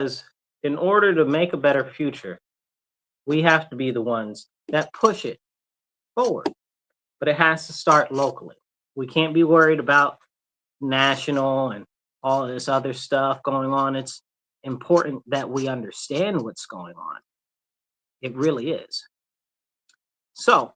Because in order to make a better future, we have to be the ones that push it forward. But it has to start locally. We can't be worried about national and all this other stuff going on. It's important that we understand what's going on. It really is. So,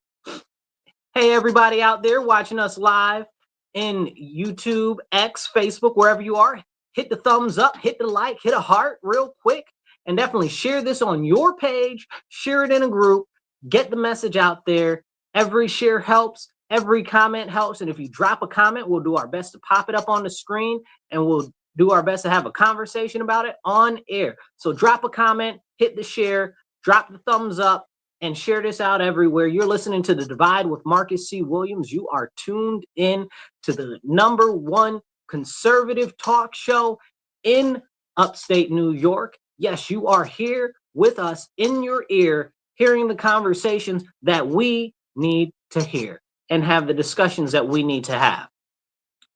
hey, everybody out there watching us live in YouTube, X, Facebook, wherever you are, hit the thumbs up, hit the like, hit a heart real quick, and definitely share this on your page, share it in a group, get the message out there. Every share helps, every comment helps, and if you drop a comment, we'll do our best to pop it up on the screen, and we'll do our best to have a conversation about it on air. So drop a comment, hit the share, drop the thumbs up, and share this out everywhere. You're listening to The Divide with Marcus C. Williams. You are tuned in to the #1 conservative talk show in upstate New York. Yes, you are here with us in your ear, hearing the conversations that we need to hear and have the discussions that we need to have.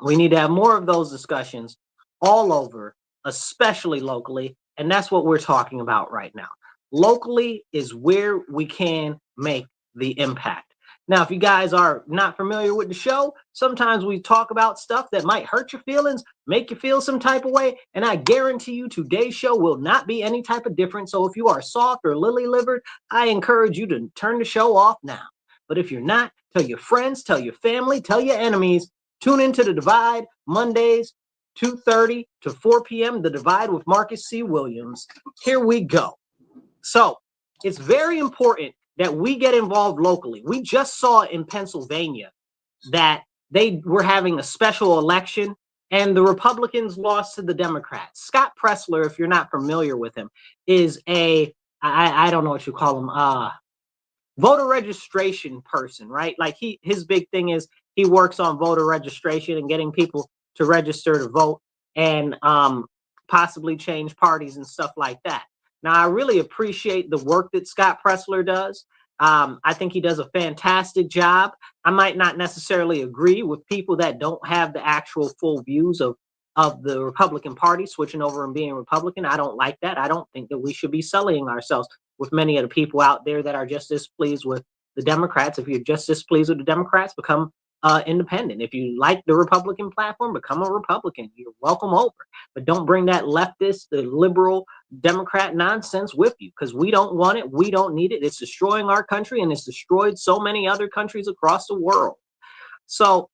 We need to have more of those discussions all over, especially locally, and that's what we're talking about right now. Locally is where we can make the impact. Now, if you guys are not familiar with the show, sometimes we talk about stuff that might hurt your feelings, make you feel some type of way, and I guarantee you today's show will not be any type of different. So if you are soft or lily-livered, I encourage you to turn the show off now. But if you're not, tell your friends, tell your family, tell your enemies. Tune into The Divide Mondays, 2:30 to 4 p.m. The Divide with Marcus C. Williams. Here we go. So it's very important that we get involved locally. We just saw in Pennsylvania that they were having a special election and the Republicans lost to the Democrats. Scott Pressler, if you're not familiar with him, is I don't know what you call him, voter registration person, right? Like his big thing is he works on voter registration and getting people to register to vote and possibly change parties and stuff like that. Now, I really appreciate the work that Scott Pressler does. I think he does a fantastic job. I might not necessarily agree with people that don't have the actual full views of the Republican Party switching over and being Republican. I don't like that. I don't think that we should be sullying ourselves with many of the people out there that are just displeased with the Democrats. If you're just displeased with the Democrats, become independent. If you like the Republican platform, become a Republican. You're welcome over. But don't bring that leftist, the liberal Democrat nonsense with you, because we don't want it. We don't need it. It's destroying our country, and it's destroyed so many other countries across the world. So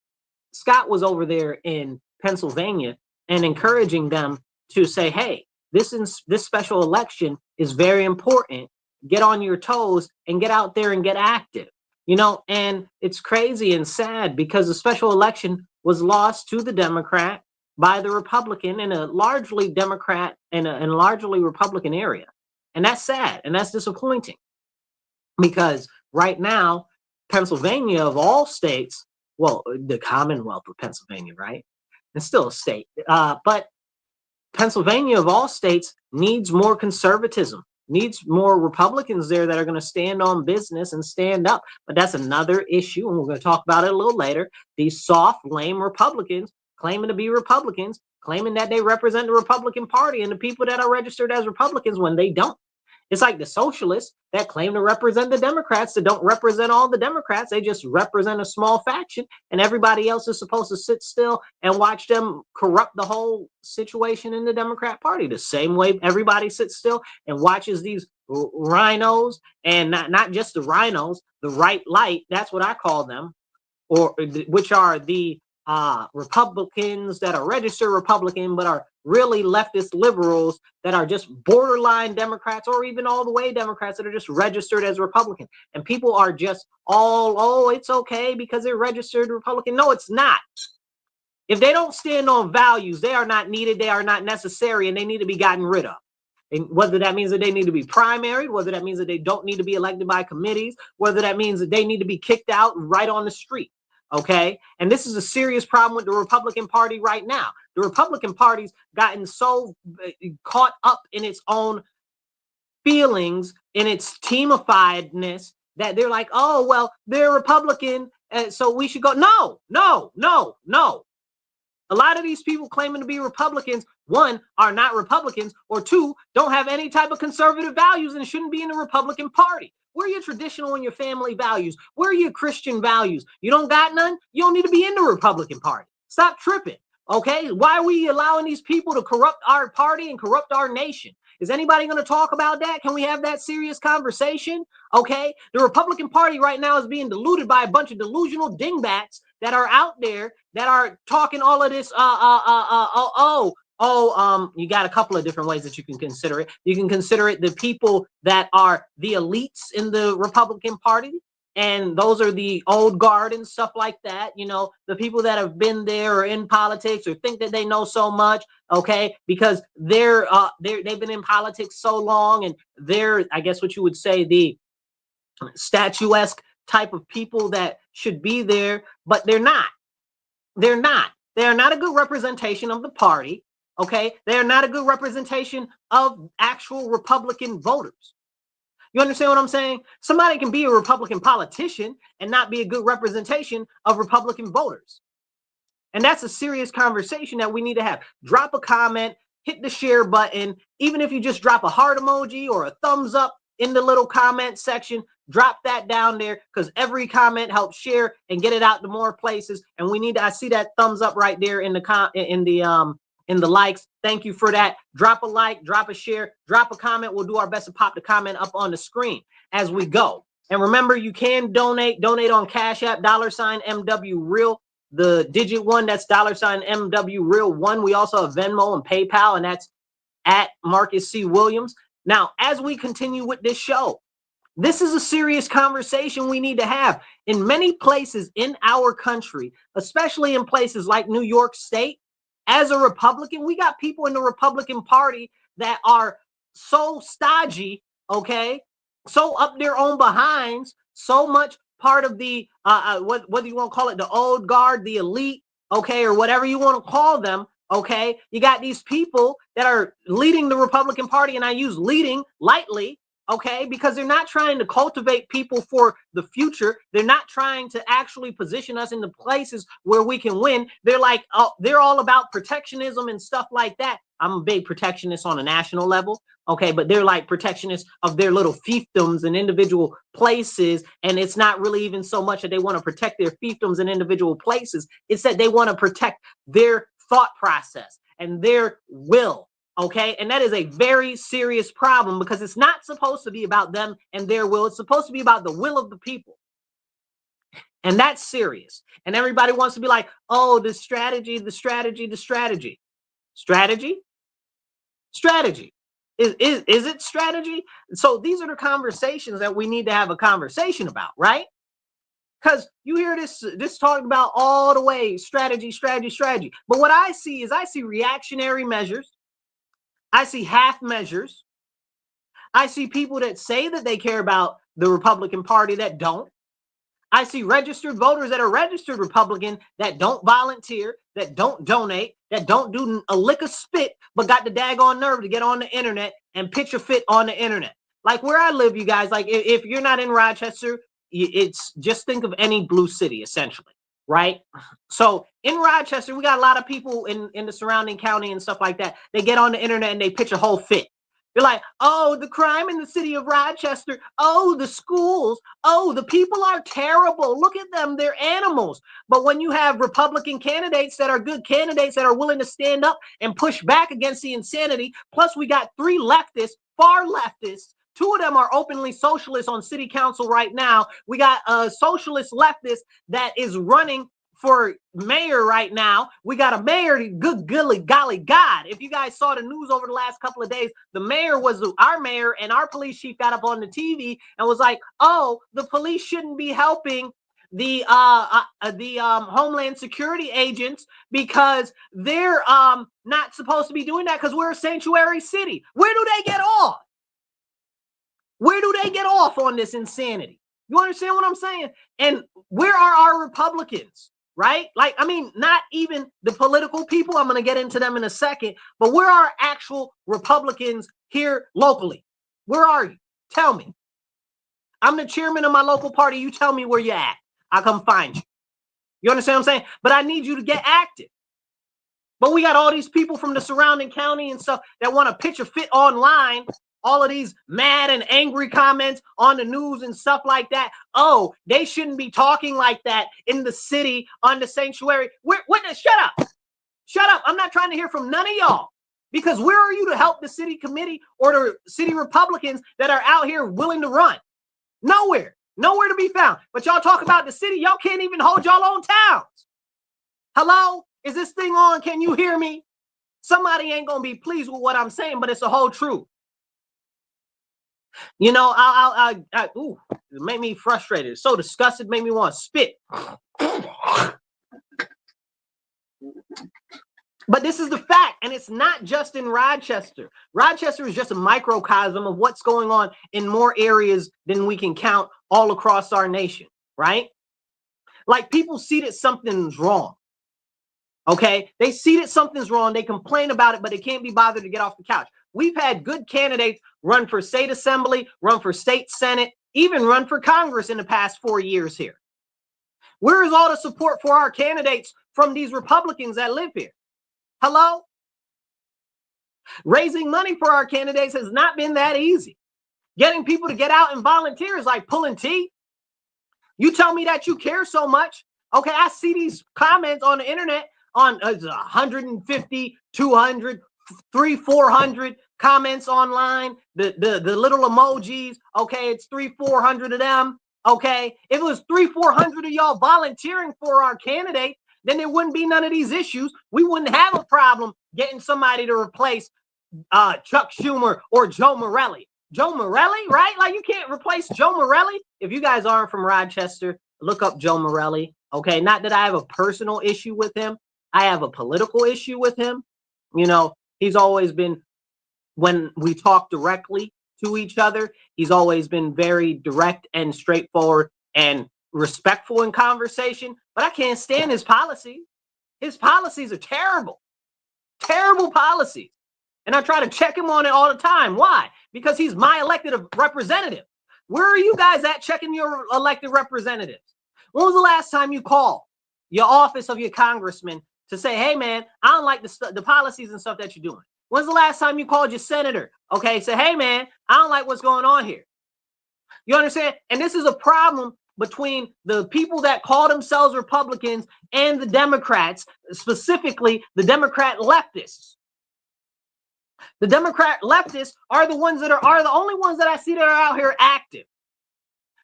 Scott was over there in Pennsylvania and encouraging them to say, hey, this special election is very important. Get on your toes and get out there and get active. You know, and it's crazy and sad because the special election was lost to the Democrat by the Republican in a largely Democrat and a largely Republican area. And that's sad and that's disappointing because right now, Pennsylvania of all states, well, the Commonwealth of Pennsylvania, right? It's still a state, but Pennsylvania of all states needs more conservatism. Needs more Republicans there that are going to stand on business and stand up. But that's another issue, and we're going to talk about it a little later. These soft, lame Republicans claiming to be Republicans, claiming that they represent the Republican Party and the people that are registered as Republicans when they don't. It's like the socialists that claim to represent the Democrats that don't represent all the Democrats. They just represent a small faction, and everybody else is supposed to sit still and watch them corrupt the whole situation in the Democrat Party. The same way everybody sits still and watches these rhinos, and not just the rhinos, the right light, that's what I call them, or which are the Republicans that are registered Republican but are really leftist liberals that are just borderline Democrats or even all the way Democrats that are just registered as Republican. And people are just all, oh, it's okay because they're registered Republican. No, it's not. If they don't stand on values, they are not needed, they are not necessary, and they need to be gotten rid of. And whether that means that they need to be primaried, whether that means that they don't need to be elected by committees, whether that means that they need to be kicked out right on the street. Okay, and this is a serious problem with the Republican Party right now. The Republican Party's gotten so caught up in its own feelings, in its teamifiedness, that they're like, oh, well, they're Republican, so we should go. No, no, no, no. A lot of these people claiming to be Republicans, one, are not Republicans, or two, don't have any type of conservative values and shouldn't be in the Republican Party. Where are your traditional and your family values? Where are your Christian values? You don't got none? You don't need to be in the Republican Party. Stop tripping, okay? Why are we allowing these people to corrupt our party and corrupt our nation? Is anybody going to talk about that? Can we have that serious conversation? Okay, the Republican Party right now is being diluted by a bunch of delusional dingbats that are out there that are talking all of this. You got a couple of different ways that you can consider it. You can consider it the people that are the elites in the Republican Party. And those are the old guard and stuff like that. You know, the people that have been there or in politics or think that they know so much. Okay, because they've been in politics so long, and they're, I guess what you would say, the statuesque type of people that should be there, but they're not. They're not. They are not a good representation of the party. Okay, they are not a good representation of actual Republican voters. You understand what I'm saying? Somebody can be a Republican politician and not be a good representation of Republican voters. And that's a serious conversation that we need to have. Drop a comment, hit the share button. Even if you just drop a heart emoji or a thumbs up in the little comment section, drop that down there, because every comment helps share and get it out to more places. And we need to, I see that thumbs up right there in the likes. Thank you for that. Drop a like, drop a share, drop a comment. We'll do our best to pop the comment up on the screen as we go. And remember, you can donate on Cash App, $MW Real. The digit one, that's $MW Real 1. We also have Venmo and PayPal, and that's at Marcus C. Williams. Now, as we continue with this show, this is a serious conversation we need to have. In many places in our country, especially in places like New York State, as a Republican, we got people in the Republican Party that are so stodgy, okay, so up their own behinds, so much part of the whether you want to call it the old guard, the elite, okay, or whatever you want to call them, okay. You got these people that are leading the Republican Party, and I use leading lightly, okay, because they're not trying to cultivate people for the future. They're not trying to actually position us in the places where we can win. They're like, oh, they're all about protectionism and stuff like that. I'm a big protectionist on a national level, okay, but they're like protectionists of their little fiefdoms and individual places. And it's not really even so much that they want to protect their fiefdoms and individual places. It's that they want to protect their thought process and their will. Okay, and that is a very serious problem, because it's not supposed to be about them and their will. It's supposed to be about the will of the people. And that's serious. And everybody wants to be like, oh, the strategy. Strategy. Is it strategy? So these are the conversations that we need to have a conversation about, right? Because you hear this talking about all the way strategy. But what I see reactionary measures. I see half measures. I see people that say that they care about the Republican Party that don't. I see registered voters that are registered Republican that don't volunteer, that don't donate, that don't do a lick of spit, but got the daggone nerve to get on the internet and pitch a fit on the internet. Like where I live, you guys, like if you're not in Rochester, it's just think of any blue city, essentially. Right. So in Rochester, we got a lot of people in the surrounding county and stuff like that. They get on the internet and they pitch a whole fit. They're like, oh, the crime in the city of Rochester. Oh, the schools. Oh, the people are terrible. Look at them. They're animals. But when you have Republican candidates that are good candidates that are willing to stand up and push back against the insanity, plus we got 3 leftists, far leftists. 2 of them are openly socialists on city council right now. We got a socialist leftist that is running for mayor right now. We got a mayor, good golly God. If you guys saw the news over the last couple of days, the mayor was our mayor, and our police chief got up on the TV and was like, oh, the police shouldn't be helping the Homeland Security agents because they're not supposed to be doing that because we're a sanctuary city. Where do they get off? Where do they get off on this insanity? You understand what I'm saying? And where are our Republicans, right? Like, I mean, not even the political people. I'm going to get into them in a second. But where are actual Republicans here locally? Where are you? Tell me. I'm the chairman of my local party. You tell me where you're at. I'll come find you. You understand what I'm saying? But I need you to get active. But we got all these people from the surrounding county and stuff that want to pitch a fit online. All of these mad and angry comments on the news and stuff like that. Oh, they shouldn't be talking like that in the city on the sanctuary. Shut up. Shut up. I'm not trying to hear from none of y'all. Because where are you to help the city committee or the city Republicans that are out here willing to run? Nowhere. Nowhere to be found. But y'all talk about the city. Y'all can't even hold y'all own towns. Hello? Is this thing on? Can you hear me? Somebody ain't going to be pleased with what I'm saying, but it's the whole truth. You know, ooh, it made me frustrated. It's so disgusted, made me want to spit. But this is the fact, and it's not just in Rochester. Rochester is just a microcosm of what's going on in more areas than we can count all across our nation, right? Like people see that something's wrong, okay? They see that something's wrong. They complain about it, but they can't be bothered to get off the couch. We've had good candidates run for state assembly, run for state senate, even run for Congress in the past 4 years here. Where is all the support for our candidates from these Republicans that live here? Hello? Raising money for our candidates has not been that easy. Getting people to get out and volunteer is like pulling teeth. You tell me that you care so much. Okay, I see these comments on the internet on 150, 200, 300, 400 comments online. The little emojis. Okay, it's 300, 400 of them. Okay, if it was 300, 400 of y'all volunteering for our candidate, then there wouldn't be none of these issues. We wouldn't have a problem getting somebody to replace Chuck Schumer or Joe Morelli. Joe Morelli, right? Like you can't replace Joe Morelli. If you guys aren't from Rochester, look up Joe Morelli. Okay, not that I have a personal issue with him. I have a political issue with him. You know, he's always been, when we talk directly to each other, he's always been very direct and straightforward and respectful in conversation, but I can't stand his policies. His policies are terrible, terrible policies. And I try to check him on it all the time. Why? Because he's my elected representative. Where are you guys at checking your elected representatives? When was the last time you called your office of your congressman to say, hey, man, I don't like the policies and stuff that you're doing? When's the last time you called your senator? Okay, say, hey, man, I don't like what's going on here. You understand? And this is a problem between the people that call themselves Republicans and the Democrats, specifically the Democrat leftists. The Democrat leftists are the ones that are the only ones that I see that are out here active.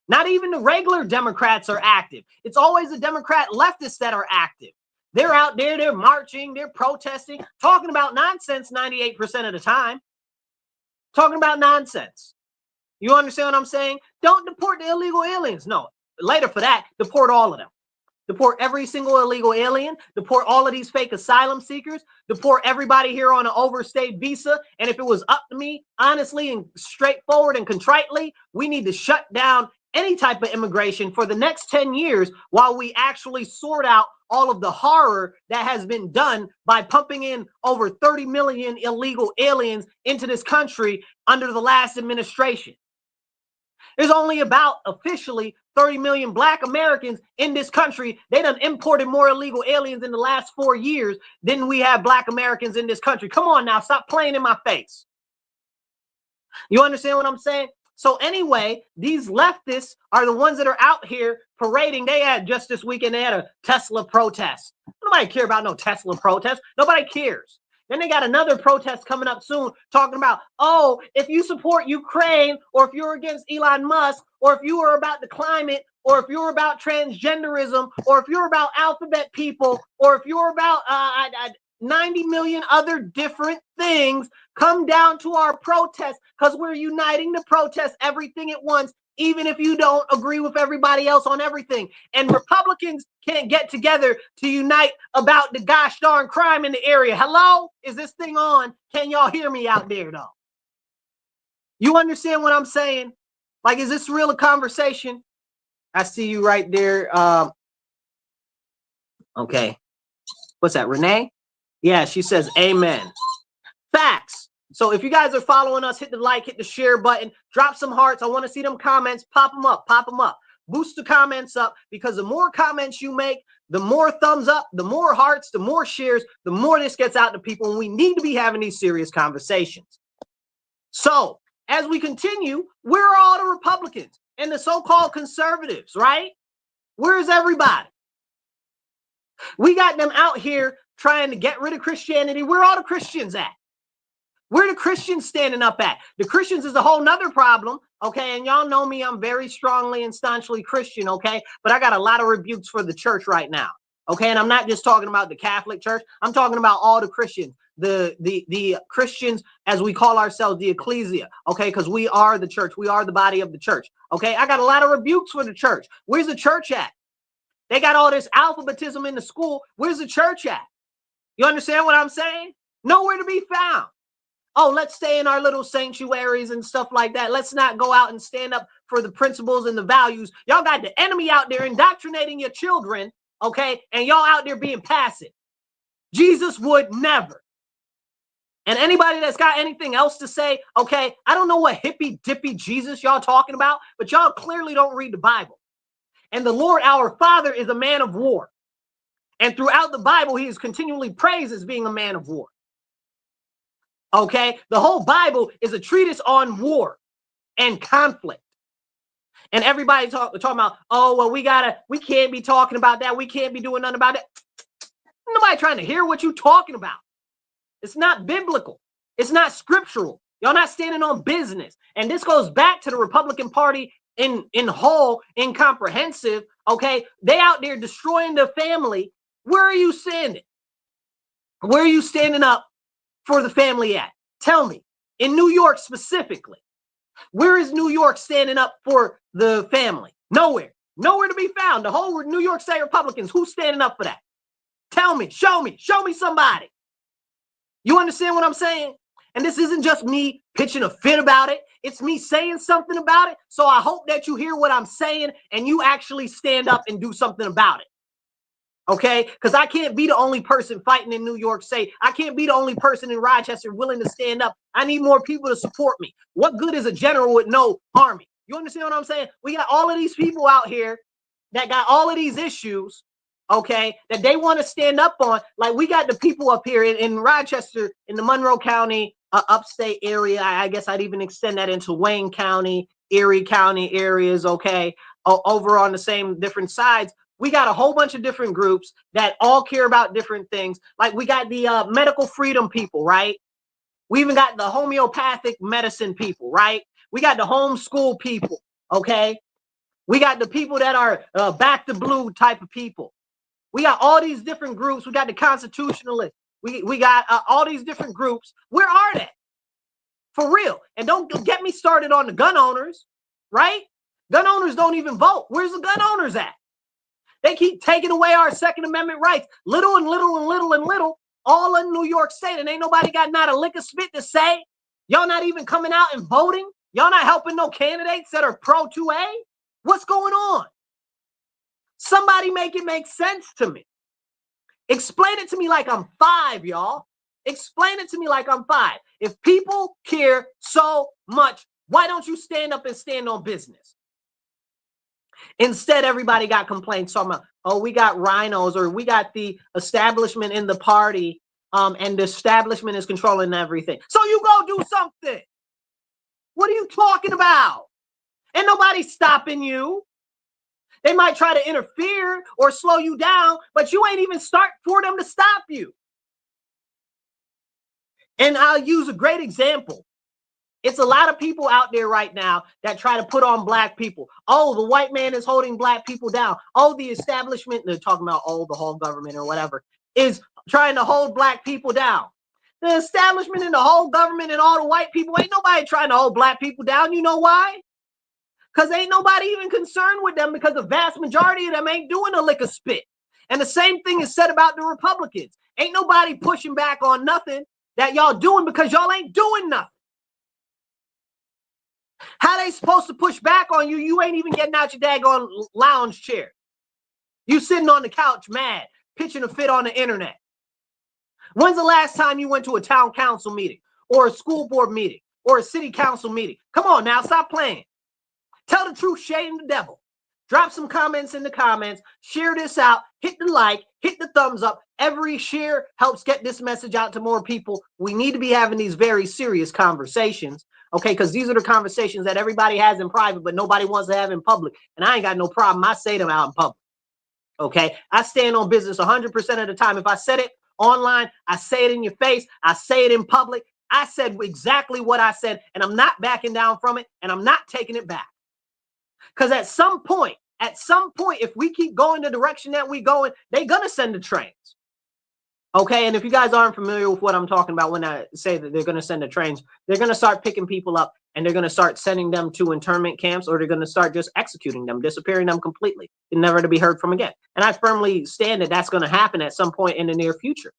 Not even the regular Democrats are active. It's always the Democrat leftists that are active. They're out there, they're marching, they're protesting, talking about nonsense 98% of the time. Talking about nonsense. You understand what I'm saying? Don't deport the illegal aliens. No, later for that, deport all of them. Deport every single illegal alien. Deport all of these fake asylum seekers. Deport everybody here on an overstayed visa. And if it was up to me, honestly and straightforward and contritely, we need to shut down any type of immigration for the next 10 years while we actually sort out all of the horror that has been done by pumping in over 30 million illegal aliens into this country under the last administration. There's only about officially 30 million Black Americans in this country. They done imported more illegal aliens in the last 4 years than we have Black Americans in this country. Come on now, stop playing in my face. You understand what I'm saying? So anyway, these leftists are the ones that are out here parading. They had just this weekend, they had a Tesla protest. Nobody care about no Tesla protest. Nobody cares. Then they got another protest coming up soon talking about, oh, if you support Ukraine or if you're against Elon Musk or if you are about the climate or if you're about transgenderism or if you're about alphabet people or if you're about 90 million other different things, come down to our protest because we're uniting to protest everything at once, even if you don't agree with everybody else on everything. And Republicans can't get together to unite about the gosh darn crime in the area. Hello? Is this thing on? Can y'all hear me out there though? You understand what I'm saying? Like, is this real a conversation? I see you right there. Okay. What's that, Renee? Yeah, she says amen. Facts. So if you guys are following us, hit the like, hit the share button, drop some hearts. I want to see them comments. Pop them up, pop them up. Boost the comments up because the more comments you make, the more thumbs up, the more hearts, the more shares, the more this gets out to people. And we need to be having these serious conversations. So as we continue, where are all the Republicans and the so-called conservatives, right? Where's everybody? We got them out here trying to get rid of Christianity. Where are all the Christians at? Where are the Christians standing up at? The Christians is a whole nother problem, okay? And y'all know me, I'm very strongly and staunchly Christian, okay? But I got a lot of rebukes for the church right now, okay? And I'm not just talking about the Catholic Church. I'm talking about all the Christians, the Christians, as we call ourselves, the ecclesia, okay? Because we are the church. We are the body of the church, okay? I got a lot of rebukes for the church. Where's the church at? They got all this alphabetism in the school. Where's the church at? You understand what I'm saying? Nowhere to be found. Oh, let's stay in our little sanctuaries and stuff like that. Let's not go out and stand up for the principles and the values. Y'all got the enemy out there indoctrinating your children, okay? And y'all out there being passive. Jesus would never. And anybody that's got anything else to say, okay, I don't know what hippy-dippy Jesus y'all talking about, but y'all clearly don't read the Bible. And the Lord, our Father, is a man of war. And throughout the Bible, he is continually praised as being a man of war. Okay, the whole Bible is a treatise on war and conflict. And everybody talking about, oh, well, we can't be talking about that. We can't be doing nothing about it. Nobody trying to hear what you're talking about. It's not biblical. It's not scriptural. Y'all not standing on business. And this goes back to the Republican Party in whole, incomprehensive. Okay, they out there destroying the family. Where are you standing? Where are you standing up for the family at? Tell me, in New York specifically, where is New York standing up for the family? Nowhere. Nowhere to be found. The whole New York State Republicans, who's standing up for that? Tell me, show me somebody. You understand what I'm saying? And this isn't just me pitching a fit about it. It's me saying something about it. So I hope that you hear what I'm saying and you actually stand up and do something about it. Okay, because I can't be the only person fighting in New York State. I can't be the only person in Rochester willing to stand up. I need more people to support me. What good is a general with no army? You understand what I'm saying? We got all of these people out here that got all of these issues, okay, that they want to stand up on. Like we got the people up here in Rochester, in the Monroe County, upstate area. I guess I'd even extend that into Wayne County, Erie County areas, okay, over on the same different sides. We got a whole bunch of different groups that all care about different things. Like we got the medical freedom people, right? We even got the homeopathic medicine people, right? We got the homeschool people, okay? We got the people that are back to blue type of people. We got all these different groups. We got the constitutionalists. We got all these different groups. Where are they? For real. And don't get me started on the gun owners, right? Gun owners don't even vote. Where's the gun owners at? They keep taking away our Second Amendment rights, little and little and little and little, all in New York State. And ain't nobody got not a lick of spit to say. Y'all not even coming out and voting. Y'all not helping no candidates that are pro 2A. What's going on? Somebody make it make sense to me. Explain it to me like I'm 5, y'all. Explain it to me like I'm 5. If people care so much, why don't you stand up and stand on business? Instead, everybody got complaints talking about, oh, we got rhinos, or we got the establishment in the party, and the establishment is controlling everything. So you go do something. What are you talking about? Ain't nobody stopping you. They might try to interfere or slow you down, but you ain't even start for them to stop you. And I'll use a great example. It's a lot of people out there right now that try to put on black people. Oh, the white man is holding black people down. Oh, the establishment, they're talking about, oh, the whole government or whatever, is trying to hold black people down. The establishment and the whole government and all the white people, ain't nobody trying to hold black people down. You know why? Because ain't nobody even concerned with them, because the vast majority of them ain't doing a lick of spit. And the same thing is said about the Republicans. Ain't nobody pushing back on nothing that y'all doing, because y'all ain't doing nothing. How they supposed to push back on you? You ain't even getting out your daggone lounge chair. You sitting on the couch mad, pitching a fit on the internet. When's the last time you went to a town council meeting or a school board meeting or a city council meeting? Come on now, stop playing. Tell the truth, shame the devil. Drop some comments in the comments. Share this out. Hit the like. Hit the thumbs up. Every share helps get this message out to more people. We need to be having these very serious conversations, okay? Because these are the conversations that everybody has in private, but nobody wants to have in public. And I ain't got no problem. I say them out in public, okay? I stand on business 100% of the time. If I said it online, I say it in your face. I say it in public. I said exactly what I said, and I'm not backing down from it, and I'm not taking it back. Because at some point, if we keep going the direction that we're going, they're going to send the trains. Okay, and if you guys aren't familiar with what I'm talking about when I say that they're going to send the trains, they're going to start picking people up and they're going to start sending them to internment camps, or they're going to start just executing them, disappearing them completely, and never to be heard from again. And I firmly stand that that's going to happen at some point in the near future.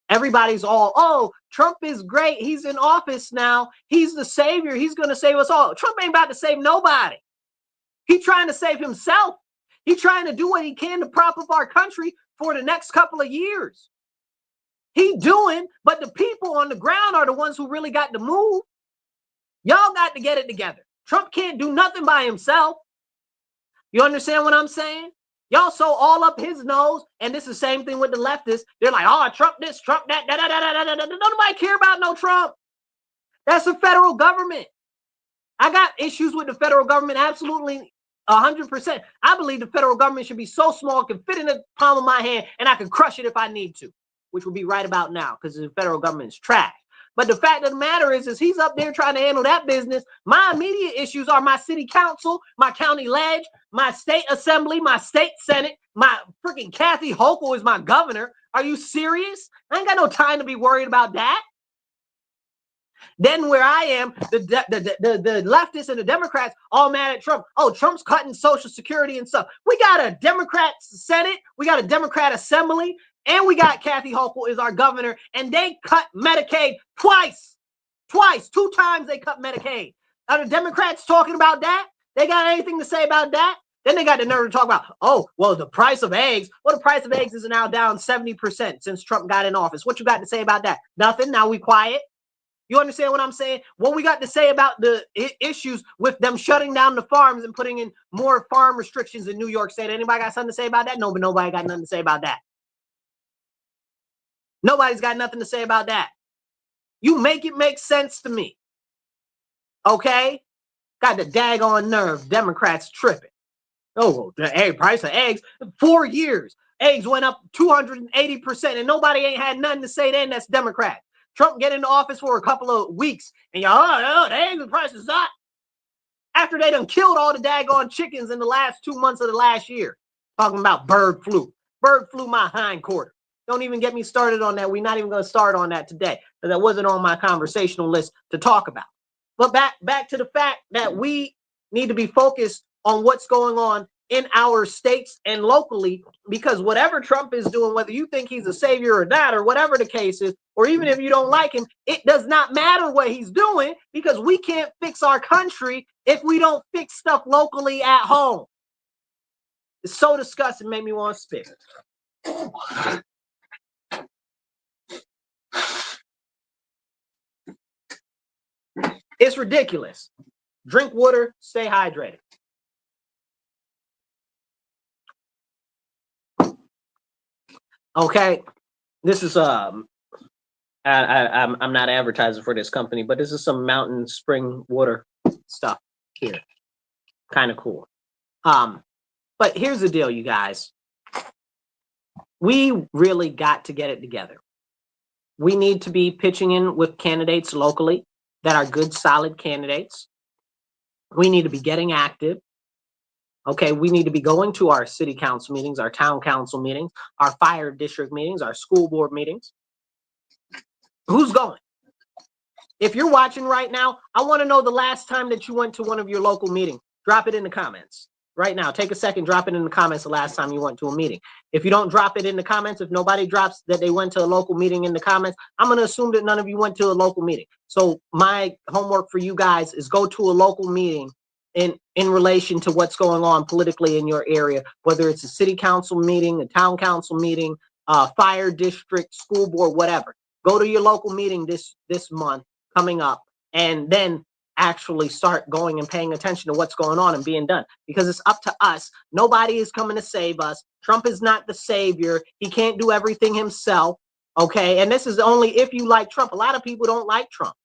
Everybody's all, oh, Trump is great. He's in office now. He's the savior. He's going to save us all. Trump ain't about to save nobody. He's trying to save himself. He's trying to do what he can to prop up our country for the next couple of years. He doing, but the people on the ground are the ones who really got to move. Y'all got to get it together. Trump can't do nothing by himself. You understand what I'm saying? Y'all so all up his nose, and this is the same thing with the leftists. They're like, oh, Trump this, Trump that, da, da, da, da, da, da. Nobody care about no Trump. That's the federal government. I got issues with the federal government, absolutely 100%. I believe the federal government should be so small it can fit in the palm of my hand, and I can crush it if I need to, which would be right about now because the federal government is trash. But the fact of the matter is he's up there trying to handle that business. My immediate issues are my city council, my county ledge, my state assembly, my state senate, my freaking Kathy Hochul is my governor. Are you serious? I ain't got no time to be worried about that. Then where I am, the leftists and the Democrats all mad at Trump. Oh, Trump's cutting Social Security and stuff. We got a Democrat Senate, we got a Democrat Assembly, and we got Kathy Hochul is our governor, and they cut Medicaid twice, 2 times they cut Medicaid. Are the Democrats talking about that? They got anything to say about that? Then they got the nerve to talk about, oh, well, the price of eggs. Well, the price of eggs is now down 70% since Trump got in office. What you got to say about that? Nothing. Now we quiet. You understand what I'm saying? What we got to say about the issues with them shutting down the farms and putting in more farm restrictions in New York State. Anybody got something to say about that? No, but nobody got nothing to say about that. Nobody's got nothing to say about that. You make it make sense to me. Okay? Got the daggone nerve. Democrats tripping. Oh, the price of eggs, 4 years. Eggs went up 280%, and nobody ain't had nothing to say then. That's Democrat. Trump get into office for a couple of weeks, and y'all, oh, the egg price is up. After they done killed all the daggone chickens in the last 2 months of the last year. Talking about bird flu. Bird flu my hind quarter. Don't even get me started on that. We're not even going to start on that today, because that wasn't on my conversational list to talk about. But back to the fact that we need to be focused on what's going on in our states and locally, because whatever Trump is doing, whether you think he's a savior or not, or whatever the case is, or even if you don't like him, it does not matter what he's doing, because we can't fix our country if we don't fix stuff locally at home. It's so disgusting, made me want to spit. It's ridiculous. Drink water, stay hydrated. Okay, this is I'm not advertising for this company, but this is some mountain spring water stuff here. Kind of cool. But here's the deal, you guys. We really got to get it together. We need to be pitching in with candidates locally that are good, solid candidates. We need to be getting active. Okay, we need to be going to our city council meetings, our town council meetings, our fire district meetings, our school board meetings. Who's going? If you're watching right now, I want to know the last time that you went to one of your local meetings. Drop it in the comments right now. Take a second, drop it in the comments the last time you went to a meeting. If you don't drop it in the comments, if nobody drops that they went to a local meeting in the comments, I'm going to assume that none of you went to a local meeting. So my homework for you guys is go to a local meeting in relation to what's going on politically in your area, whether it's a city council meeting, a town council meeting, fire district, school board, whatever. Go to your local meeting this month coming up, and then actually start going and paying attention to what's going on and being done, because it's up to us. Nobody is coming to save us. Trump is not the savior. He can't do everything himself. Okay. And this is only if you like Trump. A lot of people don't like Trump.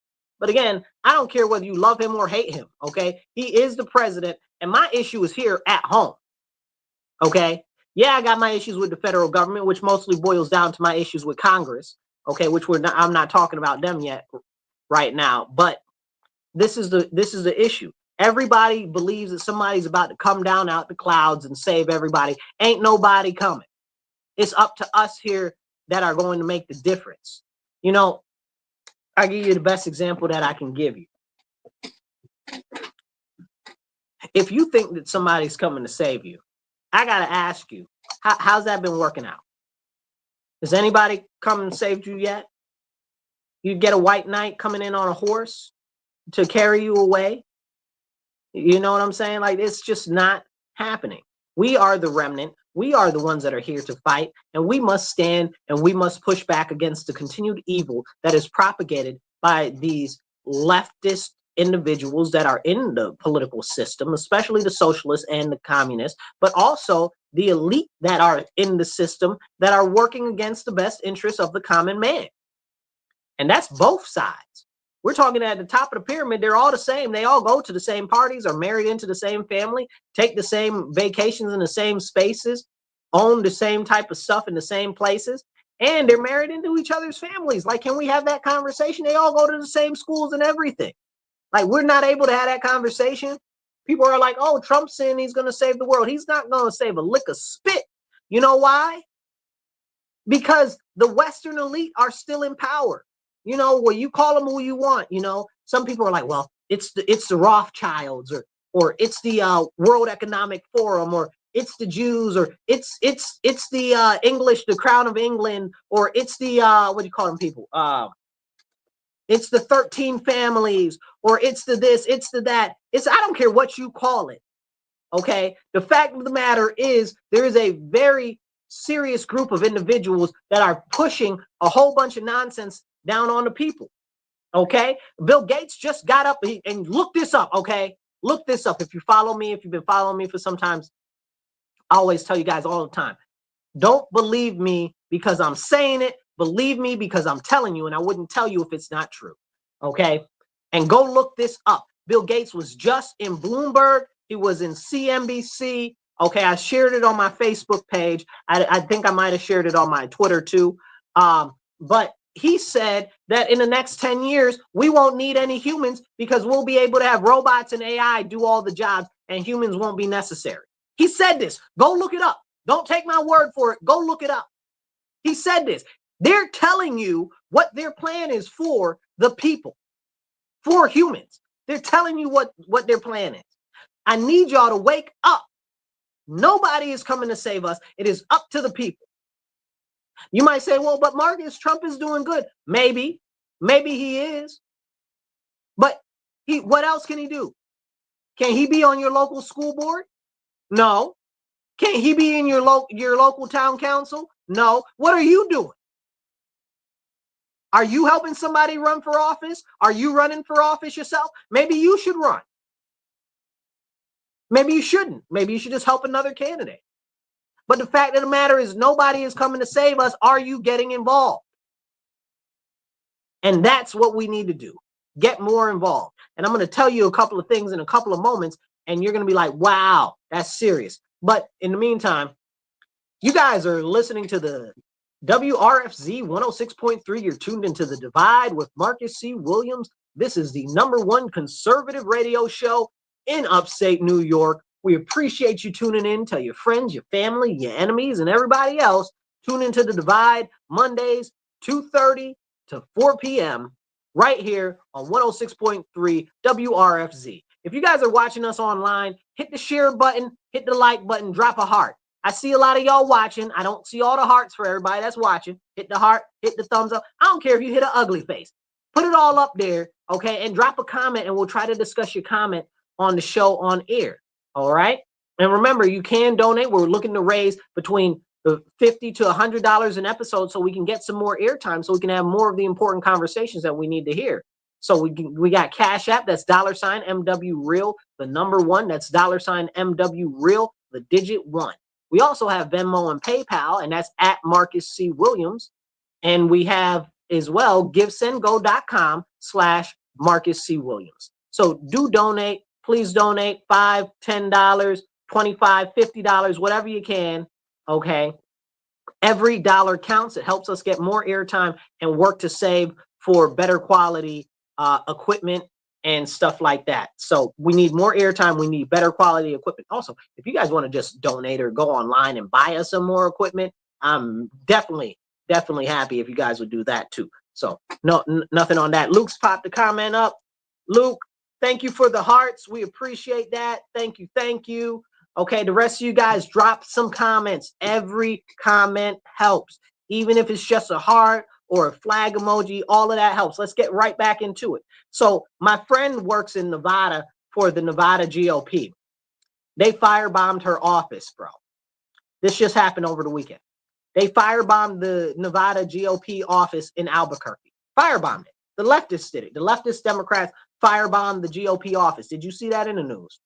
But again, I don't care whether you love him or hate him. Okay. He is the president. And my issue is here at home. Okay. Yeah, I got my issues with the federal government, which mostly boils down to my issues with Congress. Okay. Which I'm not talking about them yet right now. But this is the issue. Everybody believes that somebody's about to come down out the clouds and save everybody. Ain't nobody coming. It's up to us here that are going to make the difference. You know, I give you the best example that I can give you. If you think that somebody's coming to save you, I gotta ask you, how's that been working out? Has anybody come and saved you yet? You get a white knight coming in on a horse to carry you away. You know what I'm saying? Like, it's just not happening. We are the remnant. We are the ones that are here to fight, and we must stand and we must push back against the continued evil that is propagated by these leftist individuals that are in the political system, especially the socialists and the communists, but also the elite that are in the system that are working against the best interests of the common man. And that's both sides. We're talking at the top of the pyramid. They're all the same. They all go to the same parties, are married into the same family, take the same vacations in the same spaces, own the same type of stuff in the same places, and they're married into each other's families. Like, can we have that conversation? They all go to the same schools and everything. Like, we're not able to have that conversation. People are like, oh, Trump's saying he's going to save the world. He's not going to save a lick of spit. You know why? Because the Western elite are still in power. You know, well, you call them who you want. You know, some people are like, well, it's the Rothschilds, or it's the World Economic Forum, or it's the Jews, or it's the English, the Crown of England, or it's the what do you call them people? It's the 13 families, or it's the this, it's the that. I don't care what you call it. Okay. The fact of the matter is, there is a very serious group of individuals that are pushing a whole bunch of nonsense down on the people. Okay. Bill Gates just got up and look this up. Okay. Look this up. If you follow me, if you've been following me for some time, I always tell you guys all the time, don't believe me because I'm saying it. Believe me because I'm telling you, and I wouldn't tell you if it's not true. Okay. And go look this up. Bill Gates was just in Bloomberg. He was in CNBC. Okay. I shared it on my Facebook page. I think I might have shared it on my Twitter too. But he said that in the next 10 years, we won't need any humans because we'll be able to have robots and AI do all the jobs and humans won't be necessary. He said this. Go look it up. Don't take my word for it. Go look it up. He said this. They're telling you what their plan is for the people, for humans. They're telling you what their plan is. I need y'all to wake up. Nobody is coming to save us. It is up to the people. You might say, well, but Marcus, Trump is doing good. Maybe he is. But what else can he do? Can he be on your local school board? No. Can he be in your local town council? No. What are you doing? Are you helping somebody run for office? Are you running for office yourself? Maybe you should run. Maybe you shouldn't. Maybe you should just help another candidate. But the fact of the matter is, nobody is coming to save us. Are you getting involved? And that's what we need to do. Get more involved. And I'm going to tell you a couple of things in a couple of moments, and you're going to be like, wow, that's serious. But in the meantime, you guys are listening to the WRFZ 106.3. You're tuned into The Divide with Marcus C. Williams. This is the #1 conservative radio show in upstate New York. We appreciate you tuning in. Tell your friends, your family, your enemies, and everybody else. Tune into The Divide Mondays, 2:30 to 4 p.m. right here on 106.3 WRFZ. If you guys are watching us online, hit the share button, hit the like button, drop a heart. I see a lot of y'all watching. I don't see all the hearts for everybody that's watching. Hit the heart, hit the thumbs up. I don't care if you hit an ugly face. Put it all up there, okay? And drop a comment, and we'll try to discuss your comment on the show on air, all right? And remember, you can donate. We're looking to raise between $50 to $100 an episode so we can get some more airtime, so we can have more of the important conversations that we need to hear. So we got Cash App, that's $MW Real, the number one, that's $MW Real, the digit one. We also have Venmo and PayPal, and that's at Marcus C. Williams. And we have as well givesendgo.com/Marcus C. Williams. So do donate. Please donate $5, $10, $25, $50, whatever you can. Okay. Every dollar counts. It helps us get more airtime and work to save for better quality equipment and stuff like that. So we need more airtime. We need better quality equipment. Also, if you guys want to just donate or go online and buy us some more equipment, I'm definitely happy if you guys would do that too. So nothing on that. Luke's popped a comment up. Luke, thank you for the hearts. We appreciate that. Thank you. Okay, the rest of you guys drop some comments. Every comment helps. Even if it's just a heart or a flag emoji, all of that helps. Let's get right back into it. So my friend works in Nevada for the Nevada GOP. They firebombed her office, bro. This just happened over the weekend. They firebombed the Nevada GOP office in Albuquerque. Firebombed it. The leftists did it. The leftist Democrats firebombed the GOP office. Did you see that in the news?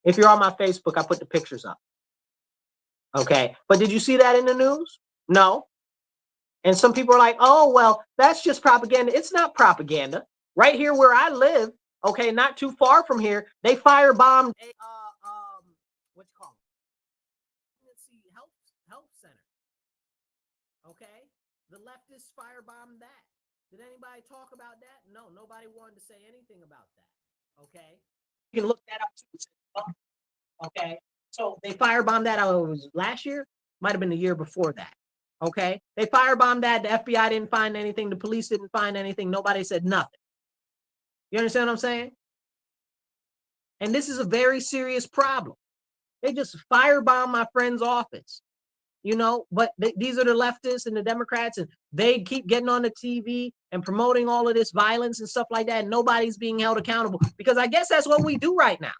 If you're on my Facebook, I put the pictures up. Okay. But did you see that in the news? No. And some people are like, oh, well, that's just propaganda. It's not propaganda. Right here where I live, okay, not too far from here, they firebombed a what's it called? Let's see, health center. Okay. The leftists firebombed that. Did anybody talk about that? No, nobody wanted to say anything about that. Okay. You can look that up too. Okay. So they firebombed that. It was last year, might have been the year before that. Okay. They firebombed that. The FBI didn't find anything. The police didn't find anything. Nobody said nothing. You understand what I'm saying? And this is a very serious problem. They just firebombed my friend's office. You know, but these are the leftists and the Democrats, and they keep getting on the TV and promoting all of this violence and stuff like that. And nobody's being held accountable because I guess that's what we do right now.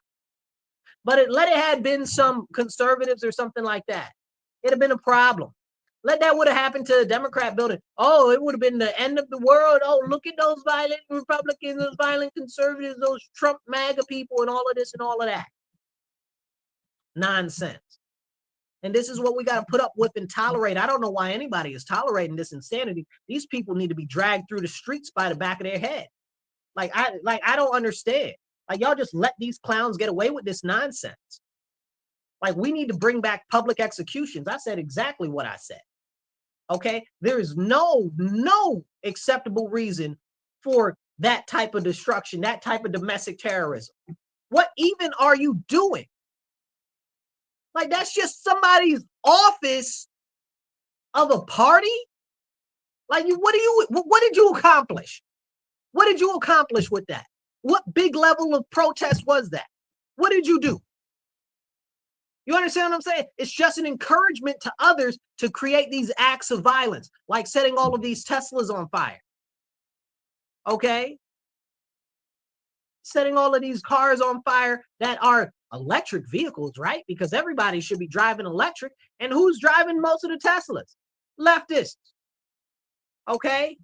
But let it had been some conservatives or something like that, it'd have been a problem. Let that would have happened to the Democrat building. Oh, it would have been the end of the world. Oh, look at those violent Republicans, those violent conservatives, those Trump MAGA people, and all of this and all of that. Nonsense. And this is what we got to put up with and tolerate. I don't know why anybody is tolerating this insanity. These people need to be dragged through the streets by the back of their head. I don't understand. Like, y'all just let these clowns get away with this nonsense. Like, we need to bring back public executions. I said exactly what I said. Okay? There is no acceptable reason for that type of destruction, that type of domestic terrorism. What even are you doing? Like, that's just somebody's office of a party? Like, what did you accomplish? What did you accomplish with that? What big level of protest was that? What did you do? You understand what I'm saying? It's just an encouragement to others to create these acts of violence, like setting all of these Teslas on fire. Okay? Setting all of these cars on fire that are electric vehicles, right? Because everybody should be driving electric. And who's driving most of the Teslas? Leftists. Okay?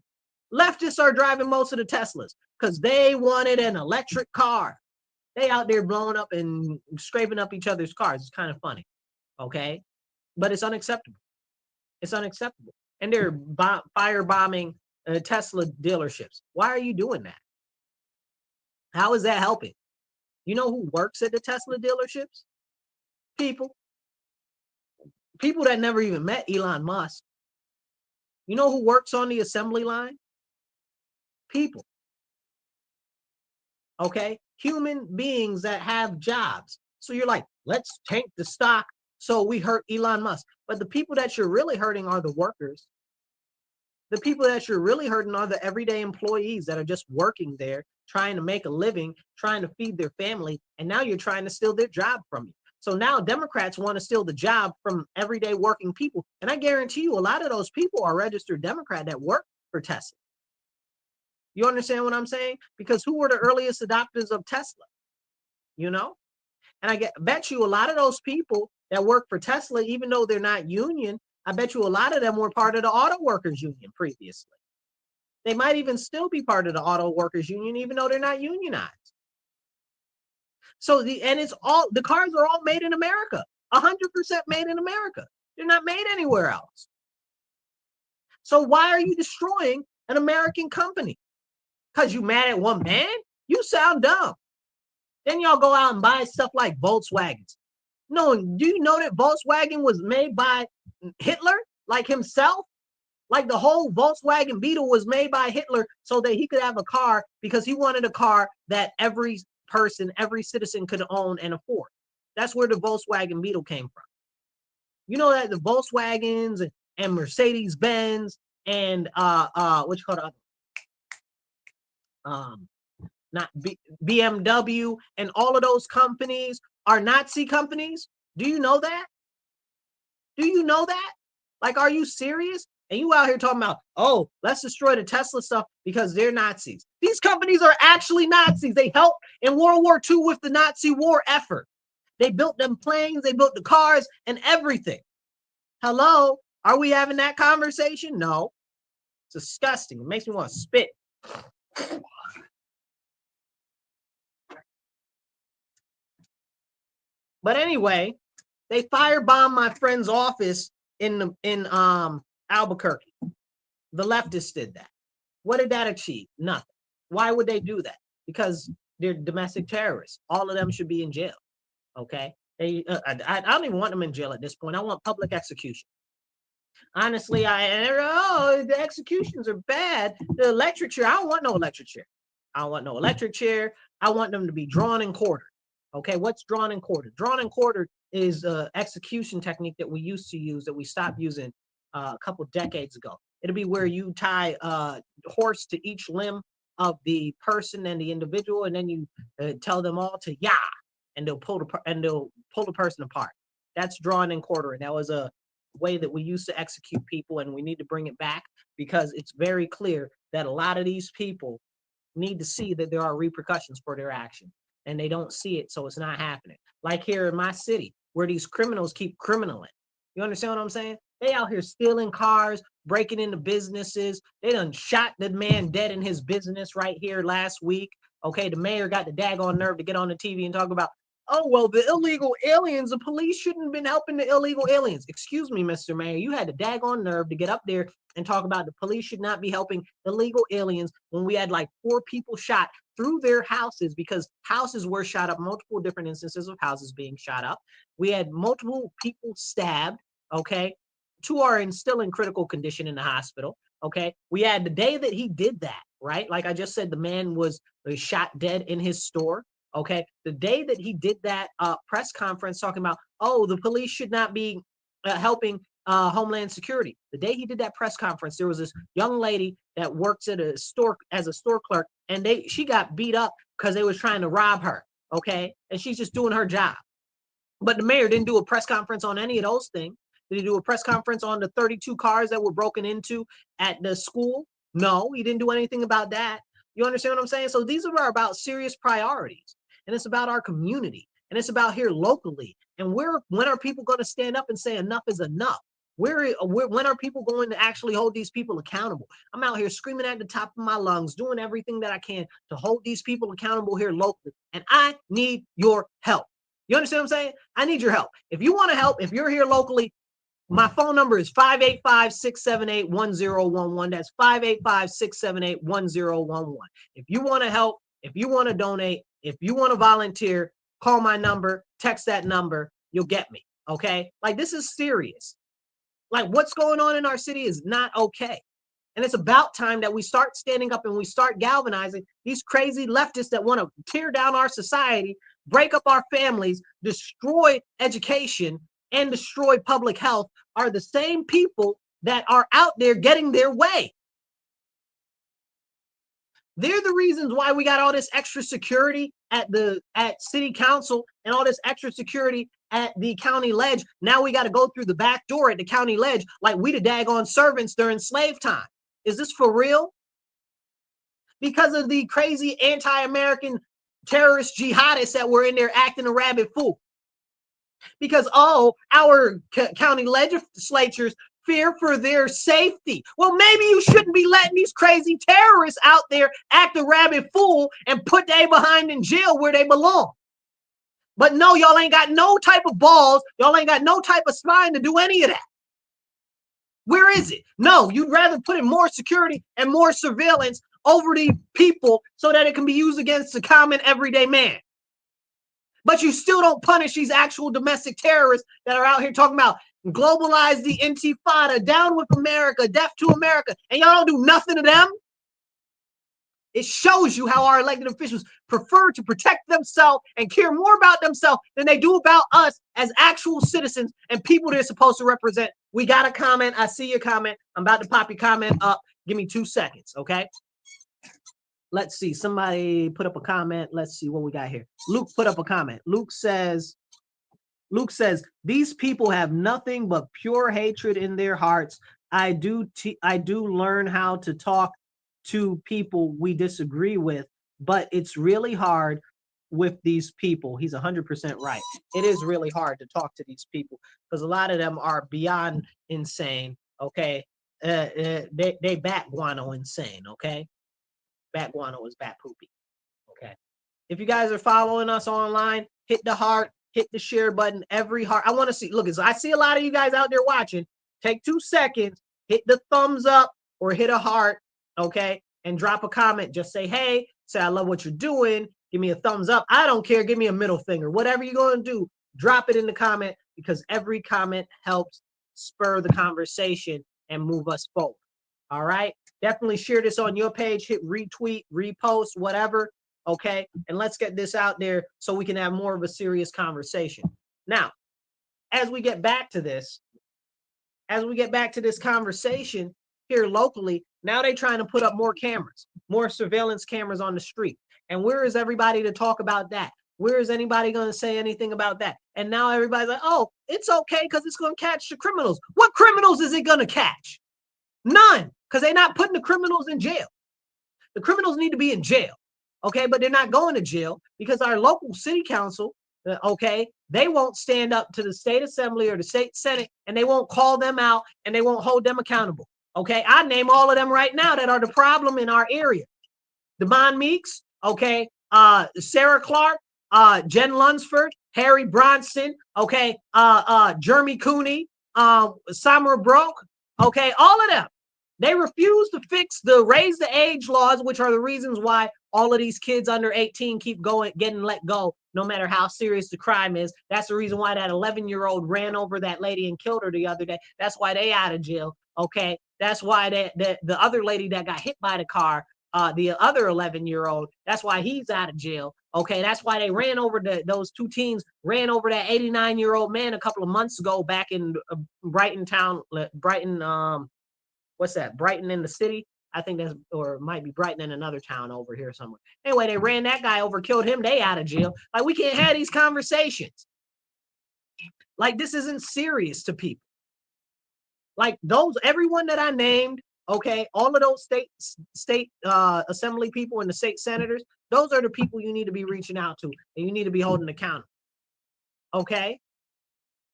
Leftists are driving most of the Teslas because they wanted an electric car. They out there blowing up and scraping up each other's cars. It's kind of funny. Okay? But it's unacceptable. It's unacceptable. And they're firebombing Tesla dealerships. Why are you doing that? How is that helping? You know who works at the Tesla dealerships? People that never even met Elon Musk. You know who works on the assembly line? People. Okay? Human beings that have jobs. So you're like, let's tank the stock so we hurt Elon Musk. But the people that you're really hurting are the workers. The people that you're really hurting are the everyday employees that are just working there, trying to make a living, trying to feed their family, and now you're trying to steal their job from you. So now Democrats want to steal the job from everyday working people. And I guarantee you a lot of those people are registered Democrat that work for Tesla. You understand what I'm saying? Because who were the earliest adopters of Tesla? You know? And I bet you a lot of those people that work for Tesla, even though they're not union, I bet you a lot of them were part of the auto workers union previously. They might even still be part of the auto workers union, even though they're not unionized. So the cars are all made in America, 100% made in America. They're not made anywhere else. So why are you destroying an American company? Because you mad at one man? You sound dumb. Then y'all go out and buy stuff like Volkswagens. No, do you know that Volkswagen was made by Hitler, like himself? Like the whole Volkswagen Beetle was made by Hitler so that he could have a car because he wanted a car that every person, every citizen could own and afford. That's where the Volkswagen Beetle came from. You know that the Volkswagens and Mercedes-Benz and what you call it, not BMW and all of those companies are Nazi companies? Do you know that? Do you know that? Like, are you serious? And you out here talking about, oh, let's destroy the Tesla stuff because they're Nazis. These companies are actually Nazis. They helped in World War II with the Nazi war effort. They built them planes, they built the cars and everything. Hello? Are we having that conversation? No. It's disgusting. It makes me want to spit. But anyway, they firebombed my friend's office in Albuquerque. The leftists did that. What did that achieve? Nothing. Why would they do that? Because they're domestic terrorists. All of them should be in jail. Okay. I don't even want them in jail at this point. I want public execution. Honestly, the executions are bad. The electric chair, I don't want no electric chair. I don't want no electric chair. I want them to be drawn and quartered. Okay, what's drawn and quartered? Drawn and quartered is an execution technique that we used to use that we stopped using a couple decades ago. It'll be where you tie a horse to each limb of the person and the individual, and then you tell them all to yah, and they'll pull the person apart. That's drawn and quartering. That was a way that we used to execute people, and we need to bring it back because it's very clear that a lot of these people need to see that there are repercussions for their action, and they don't see it, so it's not happening. Like here in my city, where these criminals keep criminaling. You understand what I'm saying? They out here stealing cars, breaking into businesses. They done shot the man dead in his business right here last week. Okay, the mayor got the daggone nerve to get on the TV and talk about, oh, well, the illegal aliens, the police shouldn't have been helping the illegal aliens. Excuse me, Mr. Mayor, you had the daggone nerve to get up there and talk about the police should not be helping illegal aliens when we had like 4 people shot through their houses because houses were shot up, multiple different instances of houses being shot up. We had multiple people stabbed, okay? 2 are still in critical condition in the hospital, okay? We had the day that he did that, right? Like I just said, the man was shot dead in his store. Okay, the day that he did that press conference talking about, oh, the police should not be helping Homeland Security. The day he did that press conference, there was this young lady that works at a store as a store clerk, and she got beat up because they was trying to rob her. Okay, and she's just doing her job. But the mayor didn't do a press conference on any of those things. Did he do a press conference on the 32 cars that were broken into at the school? No, he didn't do anything about that. You understand what I'm saying? So these are about serious priorities. And it's about our community, and it's about here locally. And when are people going to stand up and say enough is enough? When are people going to actually hold these people accountable? I'm out here screaming at the top of my lungs, doing everything that I can to hold these people accountable here locally. And I need your help. You understand what I'm saying? I need your help. If you want to help, if you're here locally, my phone number is 585-678-1011. That's 585-678-1011. If you want to help, if you want to donate, if you want to volunteer, call my number, text that number, you'll get me, okay? Like, this is serious. Like, what's going on in our city is not okay. And it's about time that we start standing up and we start galvanizing these crazy leftists that want to tear down our society, break up our families, destroy education, and destroy public health are the same people that are out there getting their way. They're the reasons why we got all this extra security at city council and all this extra security at the county ledge. Now we got to go through the back door at the county ledge like we the daggone servants during slave time. Is this for real? Because of the crazy anti-American terrorist jihadists that were in there acting a rabid fool. Because, oh, our county legislatures fear for their safety. Well, maybe you shouldn't be letting these crazy terrorists out there act a rabid fool and put they behind in jail where they belong. But no, y'all ain't got no type of balls. Y'all ain't got no type of spine to do any of that. Where is it? No, you'd rather put in more security and more surveillance over the people so that it can be used against the common everyday man. But you still don't punish these actual domestic terrorists that are out here talking about globalize the intifada, down with America, death to America, and y'all don't do nothing to them. It shows you how our elected officials prefer to protect themselves and care more about themselves than they do about us as actual citizens and people they're supposed to represent. We got a comment. I see your comment. I'm about to pop your comment up. Give me 2 seconds, okay? Let's see. Somebody put up a comment. Let's see what we got here. Luke put up a comment. Luke says, these people have nothing but pure hatred in their hearts. I do learn how to talk to people we disagree with, but it's really hard with these people. He's 100% right. It is really hard to talk to these people because a lot of them are beyond insane. Okay, they bat guano insane. Okay, bat guano is bat poopy. Okay, if you guys are following us online, hit the heart, hit the share button. Every heart. I want to see. Look, I see a lot of you guys out there watching. Take 2 seconds, hit the thumbs up or hit a heart. Okay, and drop a comment. Just say, hey, say, I love what you're doing. Give me a thumbs up. I don't care. Give me a middle finger. Whatever you're going to do, drop it in the comment because every comment helps spur the conversation and move us forward. All right. Definitely share this on your page. Hit retweet, repost, whatever. Okay. And let's get this out there so we can have more of a serious conversation. Now, as we get back to this conversation, here locally, now they're trying to put up more cameras, more surveillance cameras on the street. And where is everybody to talk about that? Where is anybody going to say anything about that? And now everybody's like, oh, it's okay because it's going to catch the criminals. What criminals is it going to catch? None, because they're not putting the criminals in jail. The criminals need to be in jail, okay? But they're not going to jail because our local city council, okay, they won't stand up to the state assembly or the state senate, and they won't call them out, and they won't hold them accountable. Okay, I name all of them right now that are the problem in our area. Devon Meeks, okay, Sarah Clark, Jen Lunsford, Harry Bronson, okay, Jeremy Cooney, Samara Broke, okay, all of them. They refuse to fix the raise the age laws, which are the reasons why all of these kids under 18 keep getting let go, no matter how serious the crime is. That's the reason why that 11-year-old ran over that lady and killed her the other day. That's why they out of jail. Okay, that's why the other lady that got hit by the car, the other 11-year-old, that's why he's out of jail. Okay, that's why they ran over those 2 teens ran over that 89-year-old man a couple of months ago back in Brighton town, Brighton. What's that? Brighton in the city. I think that's, or it might be Brighton in another town over here somewhere. Anyway, they ran that guy over, killed him. They out of jail. Like, we can't have these conversations. Like, this isn't serious to people. Like everyone that I named, okay, all of those state assembly people and the state senators, those are the people you need to be reaching out to and you need to be holding accountable. Okay?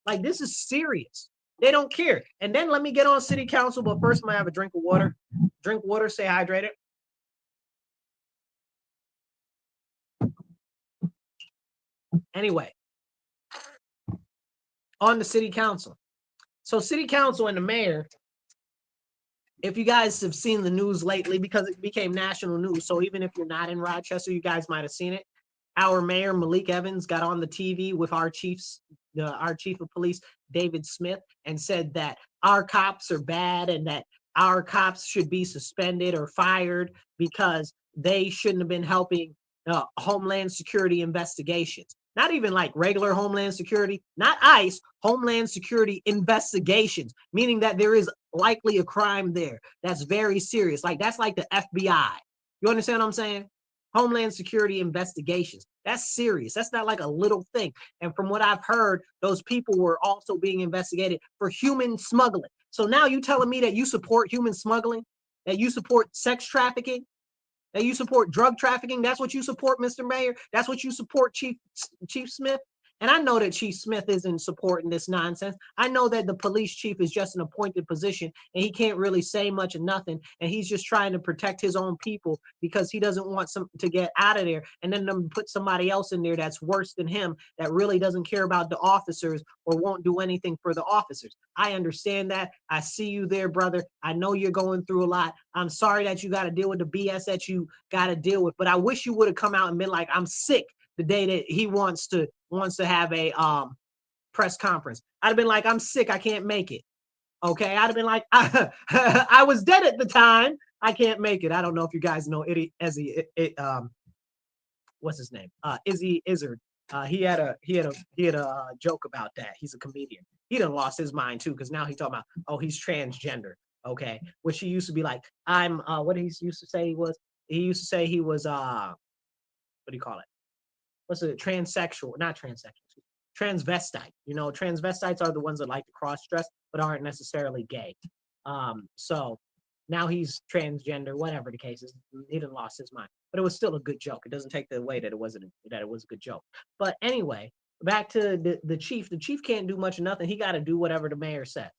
Like, this is serious. They don't care. And then let me get on city council, but first I'm gonna have a drink of water. Drink water, stay hydrated. Anyway, on the city council. So city council and the mayor, if you guys have seen the news lately, because it became national news, so even if you're not in Rochester, you guys might have seen it. Our mayor, Malik Evans, got on the TV with our chief of police, David Smith, and said that our cops are bad and that our cops should be suspended or fired because they shouldn't have been helping Homeland Security investigations. Not even like regular Homeland Security, not ICE, Homeland Security investigations, meaning that there is likely a crime there that's very serious. Like, that's like the FBI. You understand what I'm saying? Homeland Security investigations. That's serious. That's not like a little thing. And from what I've heard, those people were also being investigated for human smuggling. So now you telling me that you support human smuggling, that you support sex trafficking, that you support drug trafficking? That's what you support, Mr. Mayor? That's what you support, Chief Smith? And I know that Chief Smith isn't supporting this nonsense. I know that the police chief is just an appointed position and he can't really say much of nothing. And he's just trying to protect his own people because he doesn't want some to get out of there and then them put somebody else in there that's worse than him that really doesn't care about the officers or won't do anything for the officers. I understand that. I see you there, brother. I know you're going through a lot. I'm sorry that you got to deal with the BS that you got to deal with, but I wish you would have come out and been like, I'm sick the day that he wants to have a press conference. I'd have been like, I'm sick, I can't make it. Okay, I'd have been like, I was dead at the time, I can't make it. I don't know if you guys know Izzy, what's his name? Izzy Izzard. He had a joke about that. He's a comedian. He done lost his mind too, because now he's talking about, oh, he's transgender. Okay, which he used to be like, I'm what he used to say he was. He used to say he was what do you call it? What's it? Transsexual, not transsexual, transvestite. You know, transvestites are the ones that like to cross dress but aren't necessarily gay. So now he's transgender, whatever the case is. He done lost his mind, but it was still a good joke. It doesn't take the away that it was a good joke. But anyway, back to the chief. The chief can't do much of nothing. He got to do whatever the mayor said.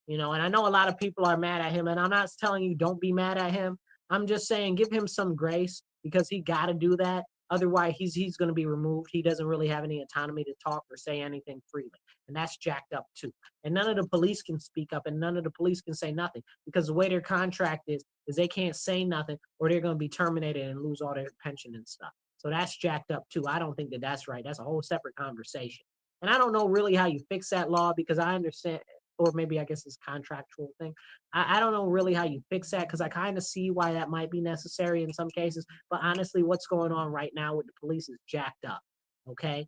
You know, and I know a lot of people are mad at him, and I'm not telling you don't be mad at him. I'm just saying give him some grace because he got to do that. Otherwise, he's going to be removed. He doesn't really have any autonomy to talk or say anything freely, and that's jacked up too. And none of the police can speak up, and none of the police can say nothing because the way their contract is they can't say nothing, or they're going to be terminated and lose all their pension and stuff. So that's jacked up too. I don't think that that's right. That's a whole separate conversation. And I don't know really how you fix that law because I understand, or maybe I guess it's contractual thing. I don't know really how you fix that because I kind of see why that might be necessary in some cases. But honestly, what's going on right now with the police is jacked up. Okay.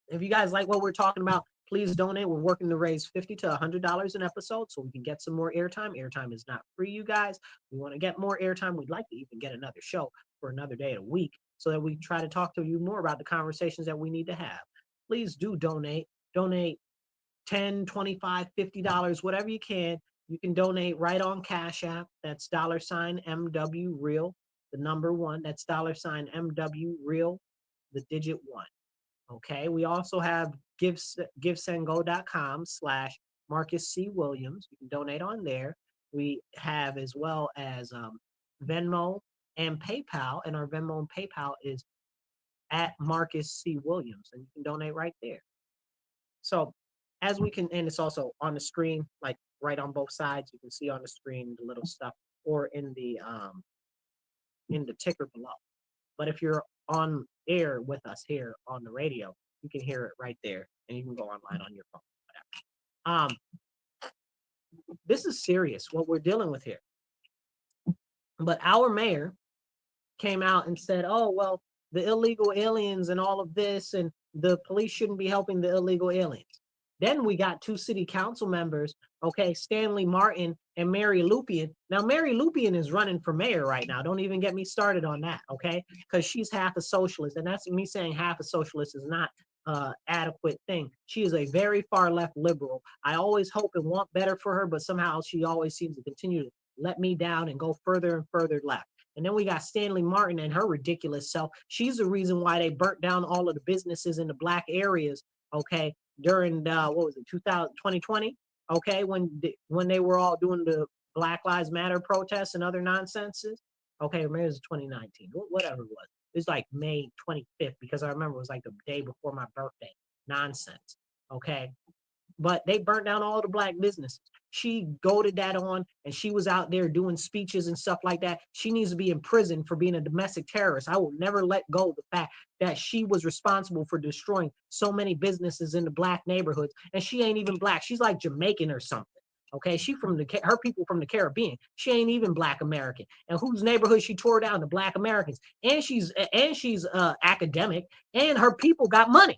If you guys like what we're talking about, please donate. We're working to raise $50 to $100 an episode so we can get some more airtime. Airtime is not free, you guys. We want to get more airtime. We'd like to even get another show for another day a week so that we try to talk to you more about the conversations that we need to have. Please do donate. Donate $10, $25, $50, whatever you can. You can donate right on Cash App. That's $MW Real, the number one. That's $MW Real, the digit one. Okay. We also have givesendgo.com/Marcus C. Williams. You can donate on there. We have as well as Venmo and PayPal, and our Venmo and PayPal is at Marcus C. Williams, and you can donate right there. So as we can, and it's also on the screen, like right on both sides, you can see on the screen the little stuff, or in the ticker below. But if you're on air with us here on the radio, you can hear it right there, and you can go online on your phone, whatever. This is serious what we're dealing with here. But our mayor came out and said, oh, well, the illegal aliens and all of this, and the police shouldn't be helping the illegal aliens. Then we got two city council members, okay, Stanley Martin and Mary Lupien. Now, Mary Lupien is running for mayor right now. Don't even get me started on that, okay? Because she's half a socialist, and that's me saying half a socialist is not adequate thing. She is a very far left liberal. I always hope and want better for her, but somehow she always seems to continue to let me down and go further and further left. And then we got Stanley Martin and her ridiculous self. She's the reason why they burnt down all of the businesses in the black areas, okay, during what was it, 2020, okay, when they were all doing the Black Lives Matter protests and other nonsenses. Okay, maybe it was 2019, whatever it was. It was like May 25th because I remember it was like the day before my birthday. Nonsense, okay? But they burnt down all the black businesses. She goaded that on, and she was out there doing speeches and stuff like that. She needs to be in prison for being a domestic terrorist. I will never let go of the fact that she was responsible for destroying so many businesses in the black neighborhoods. And she ain't even black. She's like Jamaican or something. Okay, she from her people from the Caribbean. She ain't even black American. And whose neighborhood she tore down? The black Americans. And she's academic, and her people got money.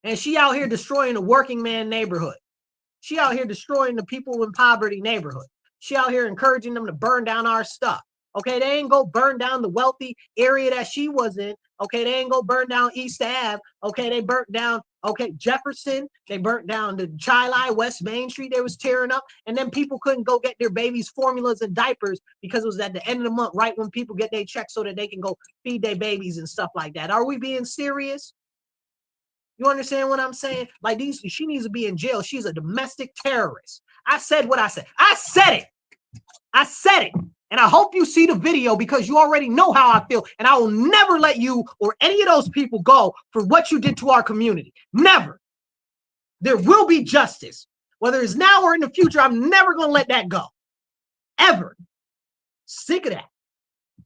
And she out here destroying the working man neighborhood. She out here destroying the people in poverty neighborhood. She out here encouraging them to burn down our stuff. Okay, they ain't go burn down the wealthy area that she was in. Okay, they ain't go burn down East Ave. Okay, they burnt down, okay, Jefferson. They burnt down the Chi-Li, West Main Street they was tearing up. And then people couldn't go get their babies formulas and diapers because it was at the end of the month, right when people get their checks so that they can go feed their babies and stuff like that. Are we being serious? You understand what I'm saying? Like she needs to be in jail. She's a domestic terrorist. I said what I said. I said it. I said it. And I hope you see the video because you already know how I feel. And I will never let you or any of those people go for what you did to our community. Never. There will be justice. Whether it's now or in the future, I'm never going to let that go. Ever. Sick of that.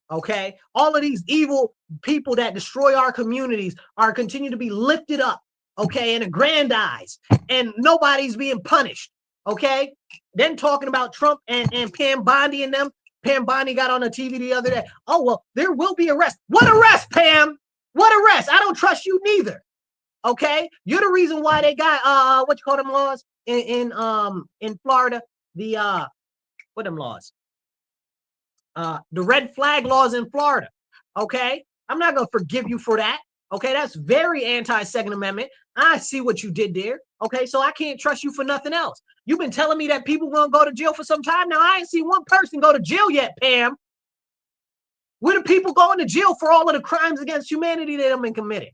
Okay? All of these evil people that destroy our communities are continue to be lifted up. Okay? And aggrandized. And nobody's being punished. Okay? Then talking about Trump and Pam Bondi and them. Pam Bondi got on the TV the other day. Oh, well, there will be arrest. What arrest, Pam? What arrest? I don't trust you neither. Okay? You're the reason why they got what you call them laws in Florida. The what them laws? The red flag laws in Florida. Okay? I'm not gonna forgive you for that. Okay, that's very anti-Second Amendment. I see what you did there. Okay, so I can't trust you for nothing else. You've been telling me that people gonna go to jail for some time. Now, I ain't seen one person go to jail yet, Pam. Where do people going to jail for all of the crimes against humanity that have been committed?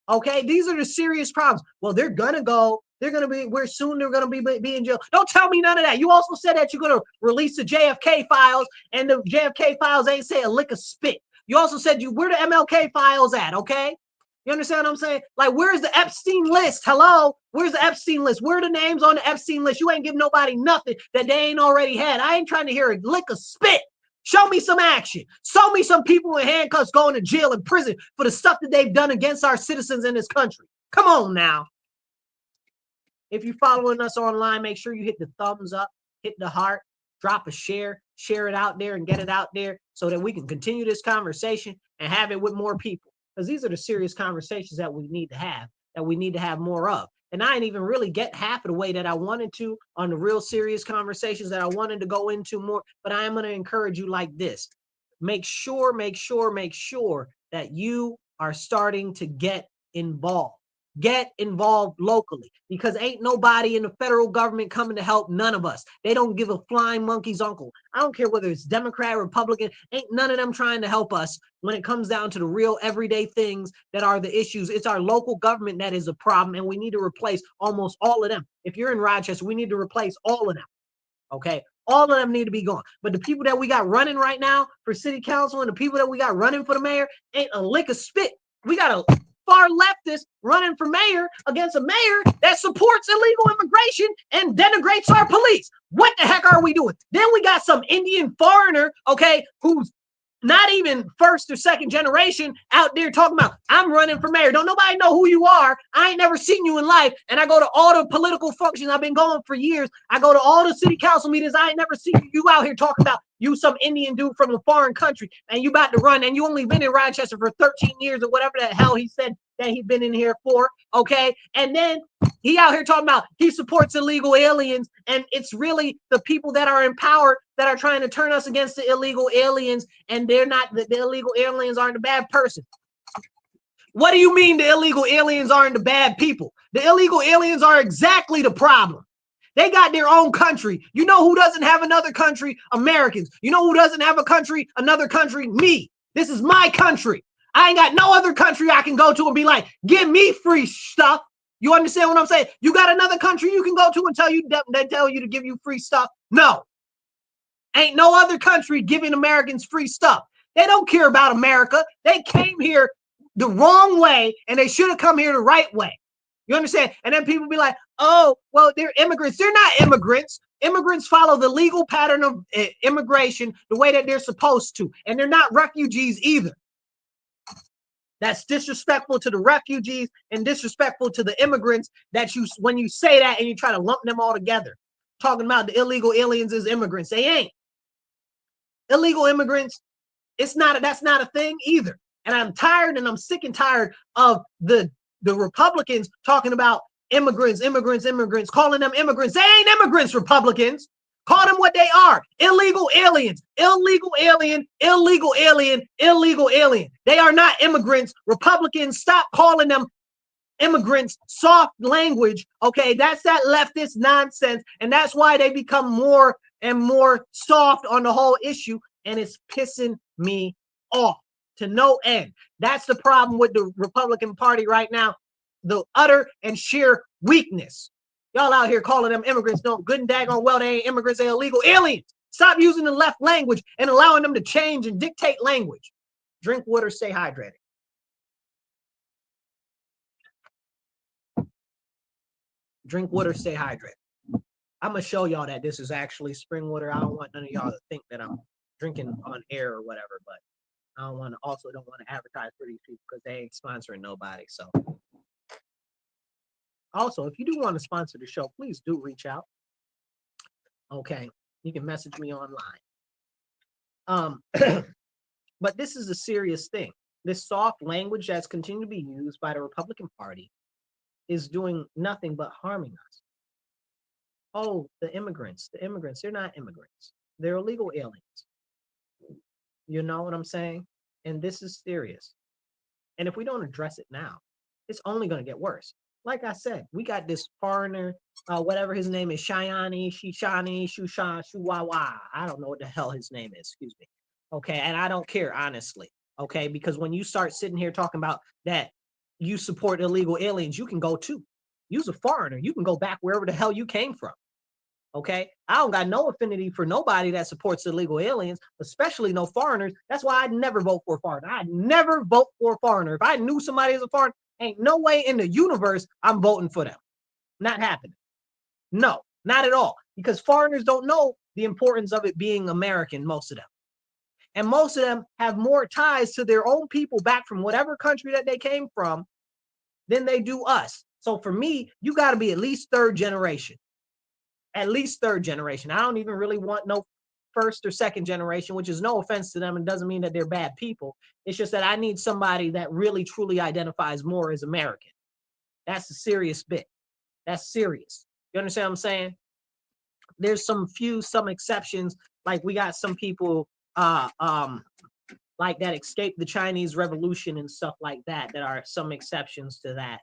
Okay, these are the serious problems. Well, they're gonna go. They're gonna be. We're soon. They're gonna be in jail. Don't tell me none of that. You also said that you're gonna release the JFK files, and the JFK files ain't say a lick of spit. You also said where the MLK files at, okay? You understand what I'm saying? Like, where's the Epstein list? Hello? Where's the Epstein list? Where are the names on the Epstein list? You ain't giving nobody nothing that they ain't already had. I ain't trying to hear a lick of spit. Show me some action. Show me some people in handcuffs going to jail and prison for the stuff that they've done against our citizens in this country. Come on now. If you're following us online, make sure you hit the thumbs up, hit the heart, drop a share it out there and get it out there so that we can continue this conversation and have it with more people. Because these are the serious conversations that we need to have more of. And I didn't even really get half of the way that I wanted to on the real serious conversations that I wanted to go into more. But I am going to encourage you like this. Make sure that you are starting to get involved. Get involved locally, because ain't nobody in the federal government coming to help none of us. They don't give a flying monkey's uncle. I don't care whether it's Democrat, Republican, ain't none of them trying to help us when it comes down to the real everyday things that are the issues. It's our local government that is a problem, and we need to replace almost all of them. If you're in Rochester, we need to replace all of them. Okay? All of them need to be gone. But the people that we got running right now for city council and the people that we got running for the mayor ain't a lick of spit. We got a far leftist running for mayor against a mayor that supports illegal immigration and denigrates our police. What the heck are we doing? Then we got some Indian foreigner, okay, who's not even first or second generation out there talking about, I'm running for mayor. Don't nobody know who you are. I ain't never seen you in life. And I go to all the political functions. I've been going for years. I go to all the city council meetings. I ain't never seen you out here talking about you some Indian dude from a foreign country and you about to run and you only been in Rochester for 13 years or whatever the hell he said that he'd been in here for, okay? And then he out here talking about he supports illegal aliens, and it's really the people that are in power that are trying to turn us against the illegal aliens, and they're not, the illegal aliens aren't a bad person. What do you mean the illegal aliens aren't the bad people? The illegal aliens are exactly the problem. They got their own country. You know who doesn't have another country? Americans. You know who doesn't have a country? Another country? Me. This is my country. I ain't got no other country I can go to and be like, give me free stuff. You understand what I'm saying? You got another country you can go to and they tell you to give you free stuff? No. Ain't no other country giving Americans free stuff. They don't care about America. They came here the wrong way, and they should have come here the right way. You understand? And then people be like, oh, well, they're immigrants. They're not immigrants. Immigrants follow the legal pattern of immigration the way that they're supposed to. And they're not refugees either. That's disrespectful to the refugees and disrespectful to the immigrants that when you say that and you try to lump them all together, talking about the illegal aliens as immigrants. They ain't. Illegal immigrants, that's not a thing either. And I'm tired and I'm sick and tired of the Republicans talking about immigrants, calling them immigrants. They ain't immigrants, Republicans. Call them what they are. Illegal aliens. Illegal alien. They are not immigrants. Republicans, stop calling them immigrants. Soft language. Okay, that's that leftist nonsense. And that's why they become more and more soft on the whole issue. And it's pissing me off to no end. That's the problem with the Republican Party right now. the utter and sheer weakness. Y'all out here calling them immigrants, don't good and daggone well, they ain't immigrants, they illegal aliens. Stop using the left language and allowing them to change and dictate language. Drink water, stay hydrated. Drink water, stay hydrated. I'm gonna show y'all that this is actually spring water. I don't want none of y'all to think that I'm drinking on air or whatever, but I don't want to advertise for these people because they ain't sponsoring nobody. So also, if you do want to sponsor the show, please do reach out. Okay, you can message me online. But this is a serious thing. This soft language that's continued to be used by the Republican Party is doing nothing but harming us. Oh, the immigrants, they're not immigrants. They're illegal aliens. You know what I'm saying? And this is serious. And if we don't address it now, it's only going to get worse. Like I said, we got this foreigner, whatever his name is, Shayani, Shishani, Shusha, Shuwawa. I don't know what the hell his name is, excuse me. Okay, and I don't care, honestly. Okay, because when you start sitting here talking about that you support illegal aliens, you can go too. You's a foreigner. You can go back wherever the hell you came from. Okay, I don't got no affinity for nobody that supports illegal aliens, especially no foreigners. That's why I'd never vote for a foreigner. I'd never vote for a foreigner. If I knew somebody is a foreigner, ain't no way in the universe I'm voting for them. Not happening. No, not at all. Because foreigners don't know the importance of it being American, most of them. And most of them have more ties to their own people back from whatever country that they came from than they do us. So for me, you got to be at least third generation. At least third generation. I don't even really want no first or second generation, which is no offense to them and doesn't mean that they're bad people. It's just that I need somebody that really truly identifies more as American. That's a serious bit. That's serious. You understand what I'm saying? There's some exceptions. Like we got some people like that escaped the Chinese Revolution and stuff like that. That are some exceptions to that,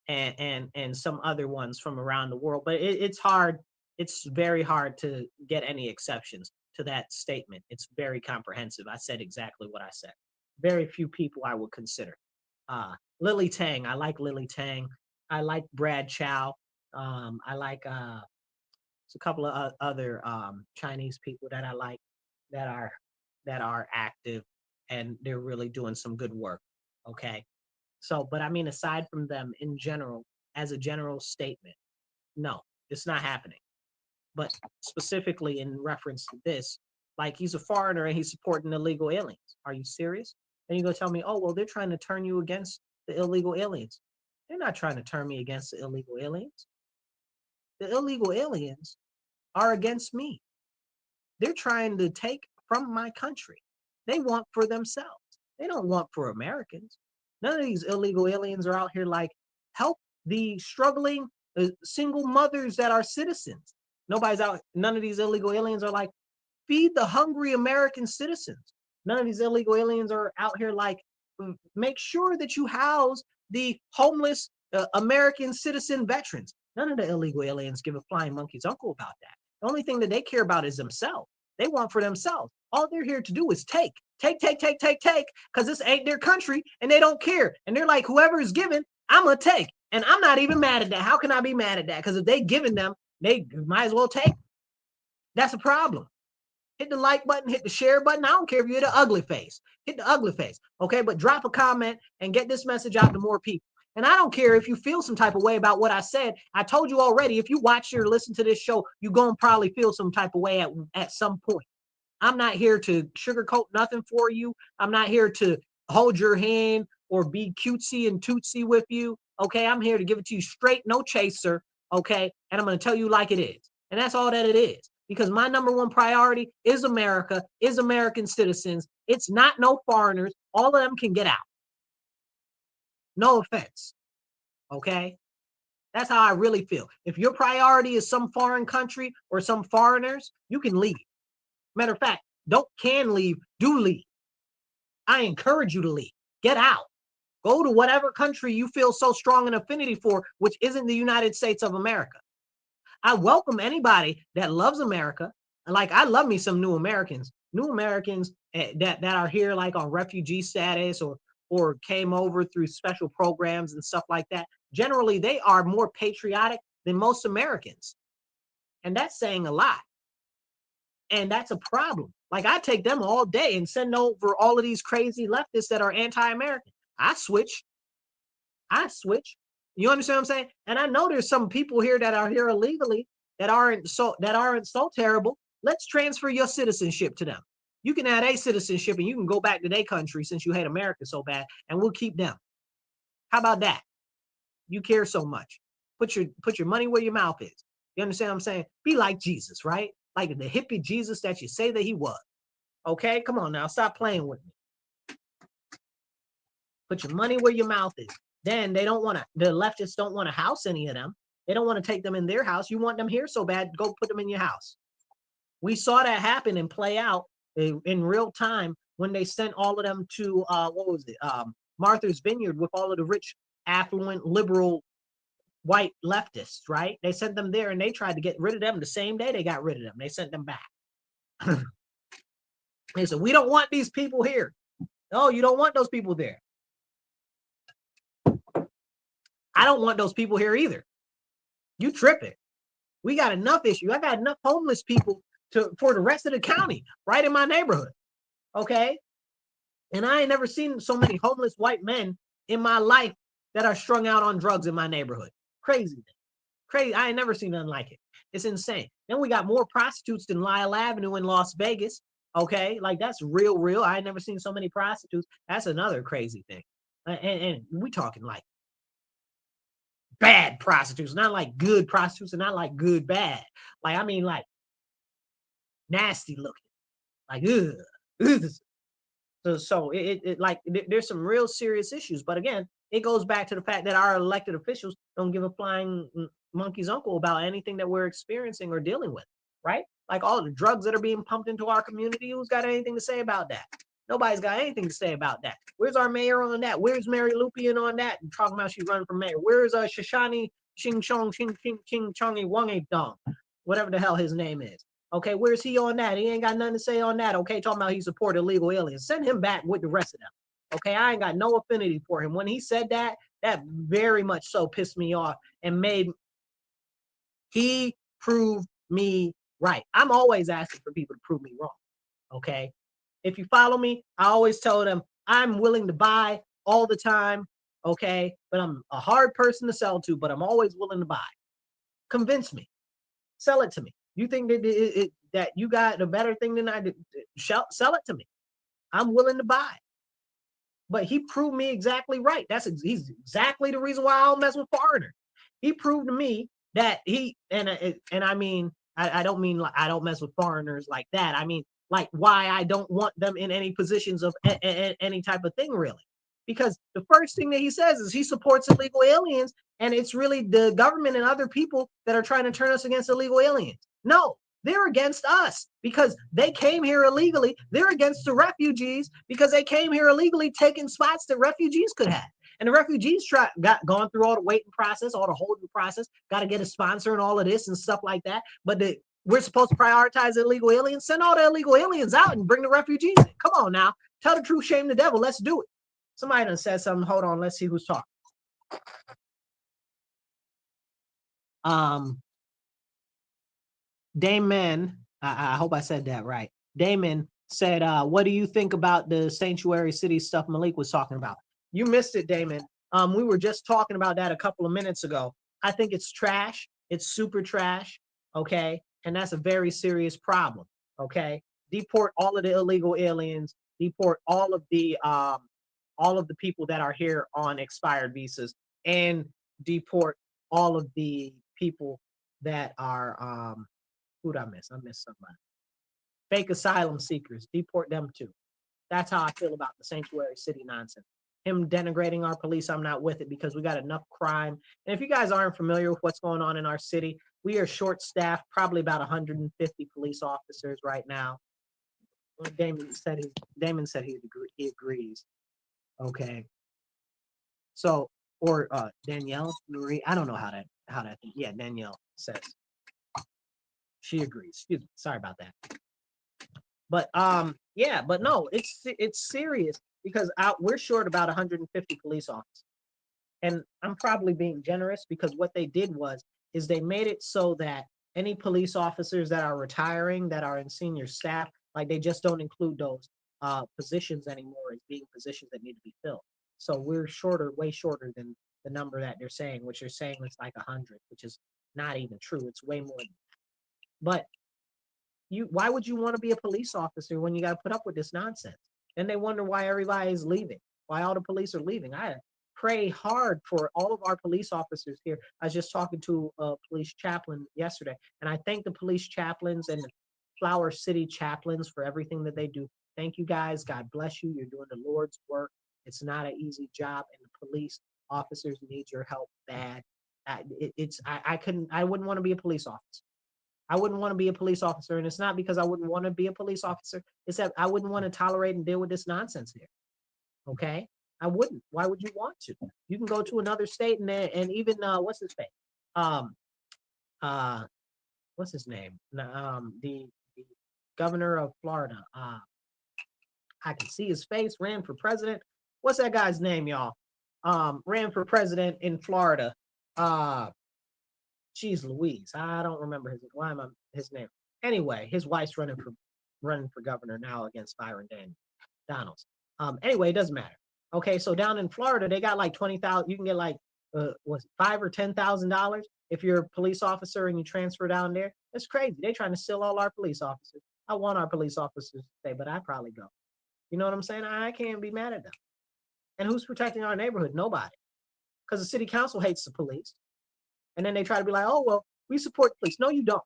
and some other ones from around the world. But it's hard. It's very hard to get any exceptions to that statement. It's very comprehensive. I said exactly what I said. Very few people I would consider. Lily Tang. I like Lily Tang. I like Brad Chow. I like a couple of other Chinese people that I like that are active and they're really doing some good work. Okay. So, but I mean, aside from them in general, as a general statement, no, it's not happening. But specifically in reference to this, like he's a foreigner and he's supporting illegal aliens. Are you serious? And you go tell me, oh, well, they're trying to turn you against the illegal aliens. They're not trying to turn me against the illegal aliens. The illegal aliens are against me. They're trying to take from my country. They want for themselves. They don't want for Americans. None of these illegal aliens are out here like help the struggling single mothers that are citizens. Nobody's out. None of these illegal aliens are like feed the hungry American citizens. None of these illegal aliens are out here like make sure that you house the homeless American citizen veterans. None of the illegal aliens give a flying monkey's uncle about that. The only thing that they care about is themselves. They want for themselves. All they're here to do is take, because this ain't their country and they don't care. And they're like, whoever is given, I'm going to take. And I'm not even mad at that. How can I be mad at that? Because if they giving them, they might as well take. That's a problem. Hit the like button, hit the share button. I don't care if you're the ugly face. Hit the ugly face. Okay, but drop a comment and get this message out to more people. And I don't care if you feel some type of way about what I said. I told you already, if you watch or listen to this show, you're going to probably feel some type of way at some point. I'm not here to sugarcoat nothing for you. I'm not here to hold your hand or be cutesy and tootsie with you. Okay, I'm here to give it to you straight, no chaser. Okay, and I'm going to tell you like it is. And that's all that it is. Because my number one priority is America, is American citizens. It's not no foreigners. All of them can get out. No offense. Okay? That's how I really feel. If your priority is some foreign country or some foreigners, you can leave. Matter of fact, can leave, do leave. I encourage you to leave. Get out. Go to whatever country you feel so strong an affinity for, which isn't the United States of America. I welcome anybody that loves America. Like I love me some new Americans that are here like on refugee status or or came over through special programs and stuff like that, generally they are more patriotic than most Americans. And that's saying a lot. And that's a problem. Like I take them all day and send over all of these crazy leftists that are anti-American. I switch. You understand what I'm saying? And I know there's some people here that are here illegally that aren't so terrible. Let's transfer your citizenship to them. You can add a citizenship and you can go back to their country since you hate America so bad, and we'll keep them. How about that? You care so much. Put your money where your mouth is. You understand what I'm saying? Be like Jesus, right? Like the hippie Jesus that you say that he was. Okay, come on now, stop playing with me. Put your money where your mouth is. Then the leftists don't want to house any of them. They don't want to take them in their house. You want them here so bad, go put them in your house. We saw that happen and play out in real time when they sent all of them to, Martha's Vineyard with all of the rich, affluent, liberal, white leftists, right? They sent them there and they tried to get rid of them the same day they got rid of them. They sent them back. They said, we don't want these people here. No, you don't want those people there. I don't want those people here either. You tripping. We got enough issue. I got enough homeless people for the rest of the county right in my neighborhood. Okay. And I ain't never seen so many homeless white men in my life that are strung out on drugs in my neighborhood. Crazy. Crazy. I ain't never seen nothing like it. It's insane. Then we got more prostitutes than Lyle Avenue in Las Vegas. Okay. Like that's real. I ain't never seen so many prostitutes. That's another crazy thing. And we talking like bad prostitutes, not like good prostitutes and not like good bad. Like, I mean, like nasty looking, like, ugh. So there's some real serious issues. But again, it goes back to the fact that our elected officials don't give a flying monkey's uncle about anything that we're experiencing or dealing with, right? Like all the drugs that are being pumped into our community, who's got anything to say about that? Nobody's got anything to say about that. Where's our mayor on that? Where's Mary Lupian on that? And talking about she's running for mayor. Where's Shoshani Ching Chong Ching Chongy Wangy Dong, whatever the hell his name is. Okay, where's he on that? He ain't got nothing to say on that. Okay, talking about he supported illegal aliens. Send him back with the rest of them. Okay, I ain't got no affinity for him. When he said that, that very much so pissed me off and he proved me right. I'm always asking for people to prove me wrong. Okay. If you follow me, I always tell them I'm willing to buy all the time. Okay. But I'm a hard person to sell to, but I'm always willing to buy. Convince me. Sell it to me. You think that you got a better thing than I did? Sell it to me. I'm willing to buy. But he proved me exactly right. He's exactly the reason why I don't mess with foreigners. He proved to me that and I mean, I don't mean like I don't mess with foreigners like that. I mean, like why I don't want them in any positions of any type of thing, really. Because the first thing that he says is he supports illegal aliens, and it's really the government and other people that are trying to turn us against illegal aliens. No, they're against us because they came here illegally. They're against the refugees because they came here illegally, taking spots that refugees could have. And the refugees gone through all the waiting process, all the holding process, got to get a sponsor and all of this and stuff like that. But we're supposed to prioritize illegal aliens. Send all the illegal aliens out and bring the refugees in. Come on now. Tell the truth, shame the devil. Let's do it. Somebody done said something. Hold on. Let's see who's talking. Damon, I hope I said that right. Damon said, what do you think about the sanctuary city stuff Malik was talking about? You missed it, Damon. We were just talking about that a couple of minutes ago. I think it's trash. It's super trash. Okay. And that's a very serious problem. Okay. Deport all of the illegal aliens, deport all of the people that are here on expired visas, and deport all of the people that are who'd I miss? I missed somebody. Fake asylum seekers, deport them too. That's how I feel about the sanctuary city nonsense. Him denigrating our police, I'm not with it because we got enough crime. And if you guys aren't familiar with what's going on in our city, we are short-staffed, probably about 150 police officers right now. Damon said he agrees. Okay. So, or Danielle Marie, I don't know how that thing. Yeah, Danielle says she agrees. Excuse me. Sorry about that. But yeah, but no, it's serious. because we're short about 150 police officers. And I'm probably being generous because what they did is they made it so that any police officers that are retiring, that are in senior staff, like they just don't include those positions anymore as being positions that need to be filled. So we're shorter, way shorter than the number that they're saying, which they're saying is like 100, which is not even true. It's way more than that. But why would you want to be a police officer when you got to put up with this nonsense? And they wonder why everybody is leaving, why all the police are leaving. I pray hard for all of our police officers here. I was just talking to a police chaplain yesterday, and I thank the police chaplains and the Flower City chaplains for everything that they do. Thank you guys. God bless you. You're doing the Lord's work. It's not an easy job, and the police officers need your help bad. I wouldn't want to be a police officer. I wouldn't want to be a police officer. And it's not because I wouldn't want to be a police officer. It's that I wouldn't want to tolerate and deal with this nonsense here. Okay? I wouldn't. Why would you want to? You can go to another state and even what's his name? What's his name? The governor of Florida. I can see his face, ran for president. What's that guy's name, y'all? Ran for president in Florida. Geez Louise, I don't remember his name. Anyway, his wife's running for governor now against Byron Donalds. Anyway, it doesn't matter. Okay, so down in Florida, they got like 20,000. You can get like was it $5,000 or $10,000 if you're a police officer and you transfer down there. That's crazy. They're trying to steal all our police officers. I want our police officers to stay, but I'd probably go. You know what I'm saying? I can't be mad at them. And who's protecting our neighborhood? Nobody. Because the city council hates the police. And then they try to be like, oh, well, we support the police. No, you don't.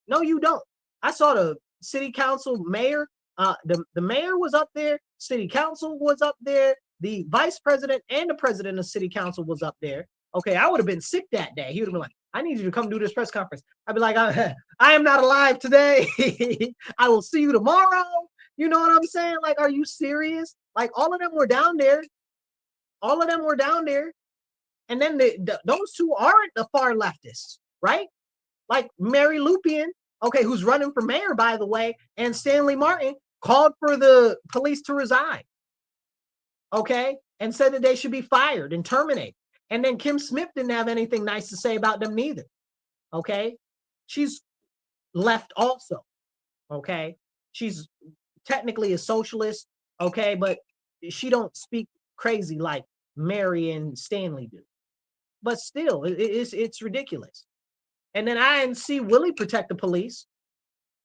No, you don't. I saw the city council mayor. The mayor was up there. City council was up there. The vice president and the president of city council was up there. Okay, I would have been sick that day. He would have been like, I need you to come do this press conference. I'd be like, I am not alive today. I will see you tomorrow. You know what I'm saying? Like, are you serious? Like, all of them were down there. All of them were down there. And then those two aren't the far leftists, right? Like Mary Lupien, okay, who's running for mayor, by the way, and Stanley Martin called for the police to resign, okay, and said that they should be fired and terminated. And then Kim Smith didn't have anything nice to say about them neither, okay? She's left also, okay? She's technically a socialist, okay, but she don't speak crazy like Mary and Stanley do. But still, it's ridiculous. And then I didn't see Willie protect the police.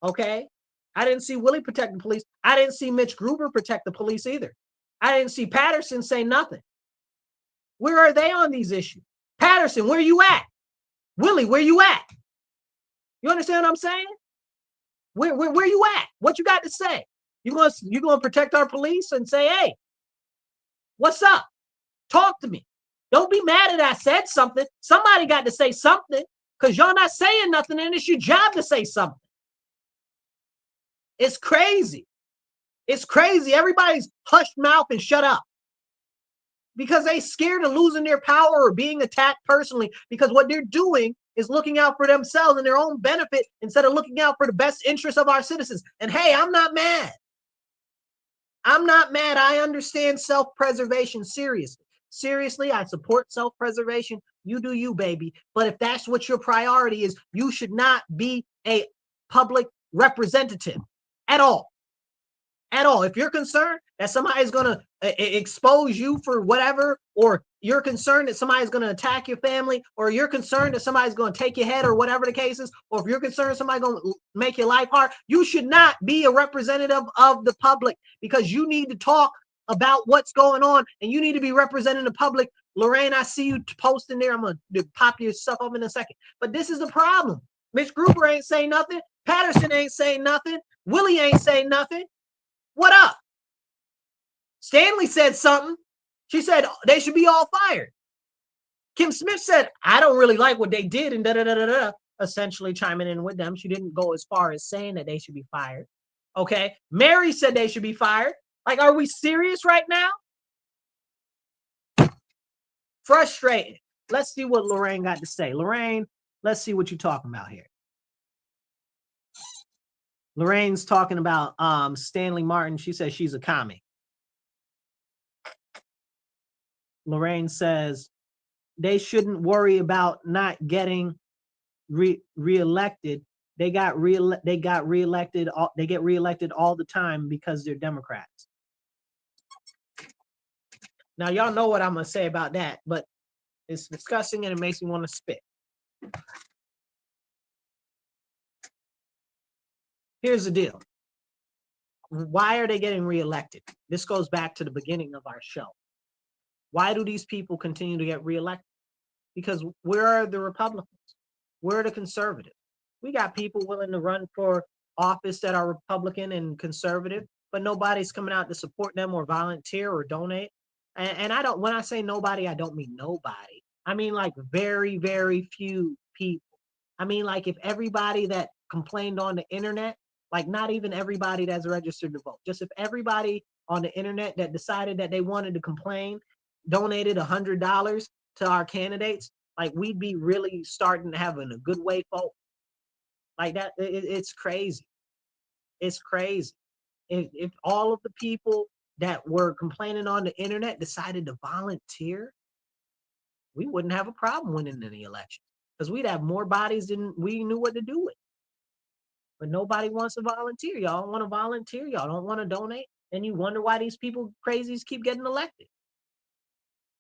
Okay. I didn't see Willie protect the police. I didn't see Mitch Gruber protect the police either. I didn't see Patterson say nothing. Where are they on these issues? Patterson, where you at? Willie, where you at? You understand what I'm saying? Where you at? What you got to say? You gonna protect our police and say, hey, what's up? Talk to me. Don't be mad that I said something. Somebody got to say something because y'all not saying nothing and it's your job to say something. It's crazy. It's crazy. Everybody's hushed mouth and shut up because they scared of losing their power or being attacked personally because what they're doing is looking out for themselves and their own benefit instead of looking out for the best interests of our citizens. And hey, I'm not mad. I'm not mad. I understand self-preservation seriously. Seriously, I support self-preservation. You do you, baby. But if that's what your priority is, you should not be a public representative at all. At all. If you're concerned that somebody's going to expose you for whatever, or you're concerned that somebody's going to attack your family, or you're concerned that somebody's going to take your head or whatever the case is, or if you're concerned somebody's going to make your life hard, you should not be a representative of the public because you need to talk about what's going on and you need to be representing the public. Lorraine, I see you posting there. I'm going to pop your stuff up in a second. But this is the problem. Mitch Gruber ain't saying nothing. Patterson ain't saying nothing. Willie ain't saying nothing. What up? Stanley said something. She said they should be all fired. Kim Smith said, I don't really like what they did, and da-da-da-da-da, essentially chiming in with them. She didn't go as far as saying that they should be fired. Okay. Mary said they should be fired. Like, are we serious right now? Frustrated. Let's see what Lorraine got to say. Lorraine, let's see what you're talking about here. Lorraine's talking about Stanley Martin. She says she's a commie. Lorraine says they shouldn't worry about not getting reelected. They get reelected all the time because they're Democrats. Now y'all know what I'm gonna say about that, but it's disgusting and it makes me want to spit. Here's the deal. Why are they getting reelected? This goes back to the beginning of our show. Why do these people continue to get reelected? Because we're the Republicans. We're the conservatives. We got people willing to run for office that are Republican and conservative, but nobody's coming out to support them or volunteer or donate. And I don't, when I say nobody, I don't mean nobody. I mean like very, very few people. I mean like if everybody that complained on the internet, like not even everybody that's registered to vote, just if everybody on the internet that decided that they wanted to complain donated $100 to our candidates, like we'd be really starting to have a good way forward. Like that, it's crazy. It's crazy. If all of the people that were complaining on the internet decided to volunteer, we wouldn't have a problem winning any election because we'd have more bodies than we knew what to do with. But nobody wants to volunteer. Y'all don't want to volunteer. Y'all don't want to donate. And you wonder why these people crazies keep getting elected.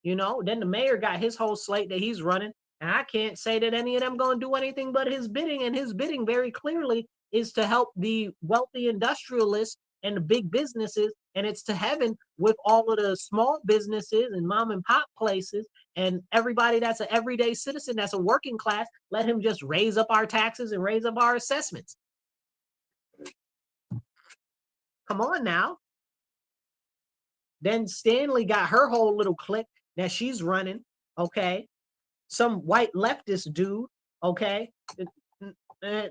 You know, then the mayor got his whole slate that he's running. And I can't say that any of them going to do anything but his bidding. And his bidding very clearly is to help the wealthy industrialists and the big businesses. And it's to heaven with all of the small businesses and mom and pop places and everybody that's an everyday citizen, that's a working class. Let him just raise up our taxes and raise up our assessments. Come on now. Then Stanley got her whole little clique that she's running, okay? Some white leftist dude, okay?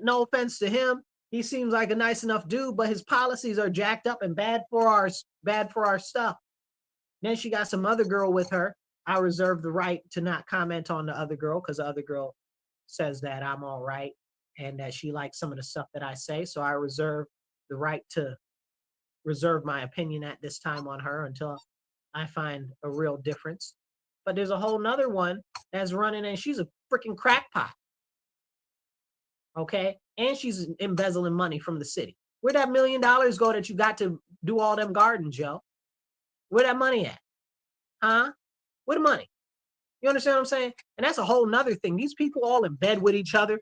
No offense to him. He seems like a nice enough dude, but his policies are jacked up and bad for our stuff. Then she got some other girl with her. I reserve the right to not comment on the other girl because the other girl says that I'm all right and that she likes some of the stuff that I say. So I reserve the right to reserve my opinion at this time on her until I find a real difference. But there's a whole nother one that's running and she's a freaking crackpot. Okay? And she's embezzling money from the city. Where'd that $1 million go that you got to do all them gardens, yo? Where that money at? Huh? Where the money? You understand what I'm saying? And that's a whole nother thing. These people all in bed with each other,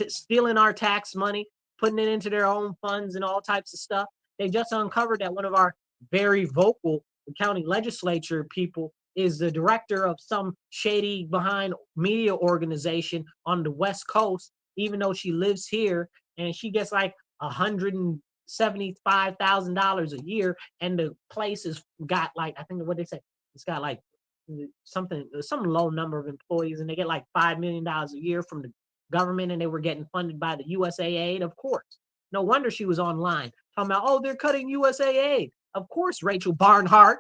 stealing our tax money, putting it into their own funds and all types of stuff. They just uncovered that one of our very vocal county legislature people is the director of some shady behind media organization on the West Coast, even though she lives here and she gets like $175,000 a year. And the place has got like, I think what they say, it's got like some low number of employees and they get like $5 million a year from the government and they were getting funded by the USAID, of course. No wonder she was online talking about, oh, they're cutting USAID. Of course, Rachel Barnhart.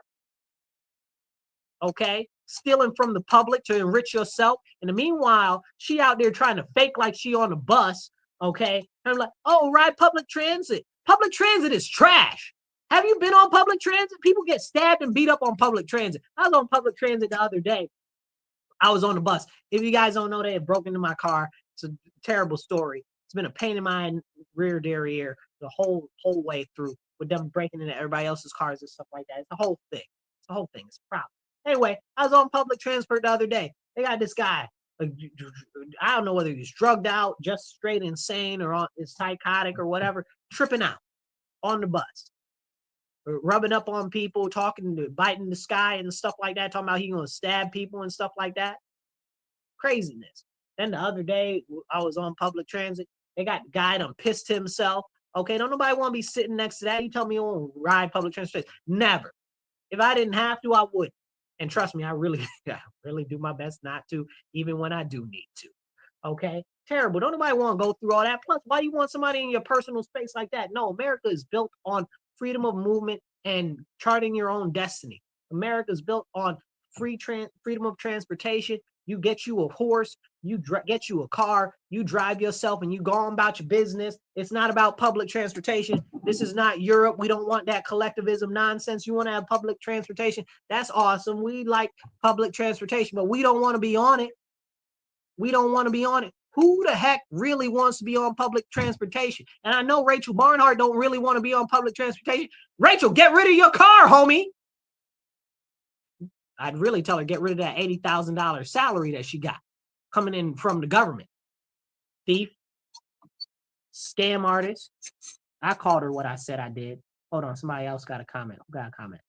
Okay, stealing from the public to enrich yourself. In the meanwhile, she out there trying to fake like she on a bus. Okay, and I'm like, oh, ride public transit. Public transit is trash. Have you been on public transit? People get stabbed and beat up on public transit. I was on public transit the other day. I was on the bus. If you guys don't know, they had broken into my car. It's a terrible story. It's been a pain in my rear derriere the whole way through with them breaking into everybody else's cars and stuff like that. It's the whole thing. It's the whole thing. It's a problem. Anyway, I was on public transport the other day. They got this guy. I don't know whether he's drugged out, just straight insane, or is psychotic or whatever, tripping out on the bus, rubbing up on people, biting the sky and stuff like that, talking about he's going to stab people and stuff like that. Craziness. Then the other day, I was on public transit. They got the guy done pissed himself. Okay, don't nobody want to be sitting next to that. You tell me you want to ride public transportation. Never. If I didn't have to, I would. And trust me, I really do my best not to, even when I do need to. Okay? Terrible. Don't nobody want to go through all that. Plus, why you want somebody in your personal space like that? No, America is built on freedom of movement and charting your own destiny. America is built on freedom of transportation You get you a horse, you get you a car, you drive yourself and you go on about your business. It's not about public transportation. This is not Europe. We don't want that collectivism nonsense. You want to have public transportation. That's awesome. We like public transportation, but we don't want to be on it. We don't want to be on it. Who the heck really wants to be on public transportation? And I know Rachel Barnhart don't really want to be on public transportation. Rachel, get rid of your car, homie. I'd really tell her get rid of that $80,000 salary that she got coming in from the government. Thief, scam artist. I called her what I said I did. Hold on, somebody else got a comment. Who got a comment?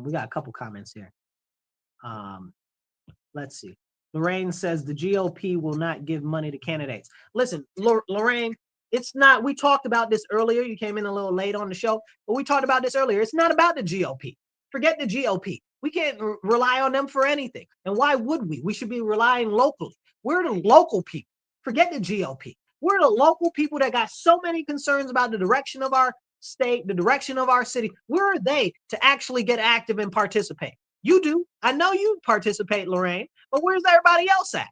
We got a couple comments here. Let's see. Lorraine says the GOP will not give money to candidates. Listen, Lorraine, it's not, we talked about this earlier. You came in a little late on the show, but we talked about this earlier. It's not about the GOP. Forget the GOP. We can't rely on them for anything. And why would we? We should be relying locally. We're the local people. Forget the GOP. We're the local people that got so many concerns about the direction of our state, the direction of our city. Where are they to actually get active and participate? You do. I know you participate, Lorraine, but where's everybody else at?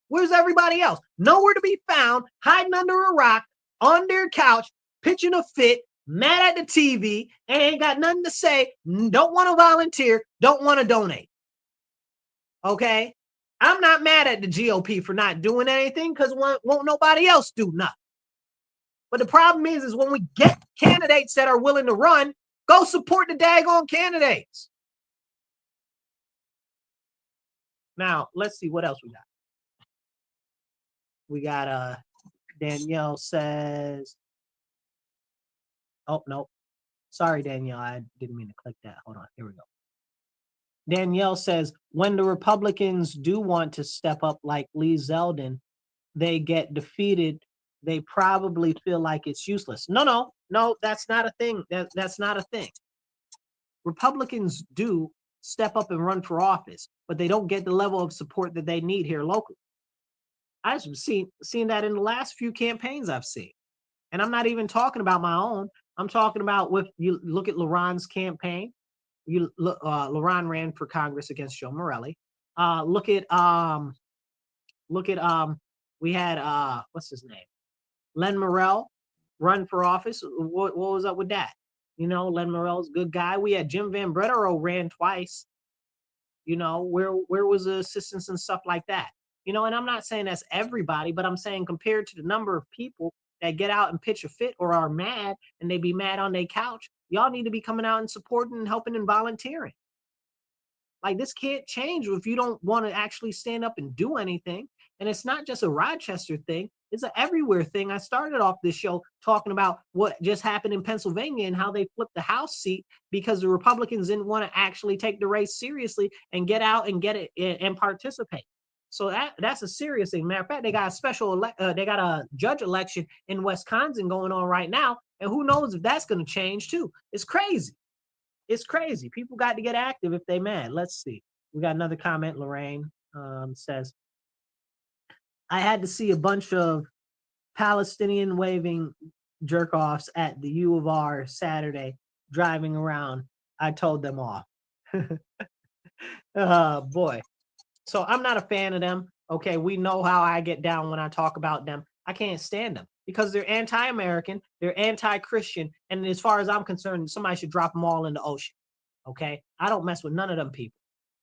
Where's everybody else? Nowhere to be found, hiding under a rock, on their couch, pitching a fit, mad at the TV, and ain't got nothing to say, don't want to volunteer, don't want to donate. Okay? I'm not mad at the GOP for not doing anything because won't nobody else do nothing. But the problem is when we get candidates that are willing to run, go support the daggone candidates. Now, let's see what else we got. We got Danielle says, oh, no. Sorry, Danielle. I didn't mean to click that. Hold on. Here we go. Danielle says, when the Republicans do want to step up like Lee Zeldin, they get defeated. They probably feel like it's useless. No, that's not a thing. That's not a thing. Republicans do step up and run for office, but they don't get the level of support that they need here locally. I've seen that in the last few campaigns I've seen. And I'm not even talking about my own. I'm talking about with you look at LaRon's campaign. You look, LaRon ran for Congress against Joe Morelli. Look at we had what's his name? Len Morell run for office. What was up with that? You know, Len Morell's a good guy. We had Jim Van Bretero ran twice. You know, where was the assistance and stuff like that? You know, and I'm not saying that's everybody, but I'm saying compared to the number of people that get out and pitch a fit or are mad and they be mad on their couch, y'all need to be coming out and supporting and helping and volunteering. Like this can't change if you don't want to actually stand up and do anything. And it's not just a Rochester thing. It's an everywhere thing. I started off this show talking about what just happened in Pennsylvania and how they flipped the House seat because the Republicans didn't want to actually take the race seriously and get out and get it and participate. So that's a serious thing. Matter of fact, they got a judge election in Wisconsin going on right now. And who knows if that's going to change too. It's crazy. It's crazy. People got to get active if they mad. Let's see. We got another comment. Lorraine says, I had to see a bunch of Palestinian waving jerk-offs at the U of R Saturday driving around. I told them off. Boy. So I'm not a fan of them. Okay, we know how I get down when I talk about them. I can't stand them because they're anti-American, they're anti-Christian, and as far as I'm concerned, somebody should drop them all in the ocean. Okay, I don't mess with none of them people.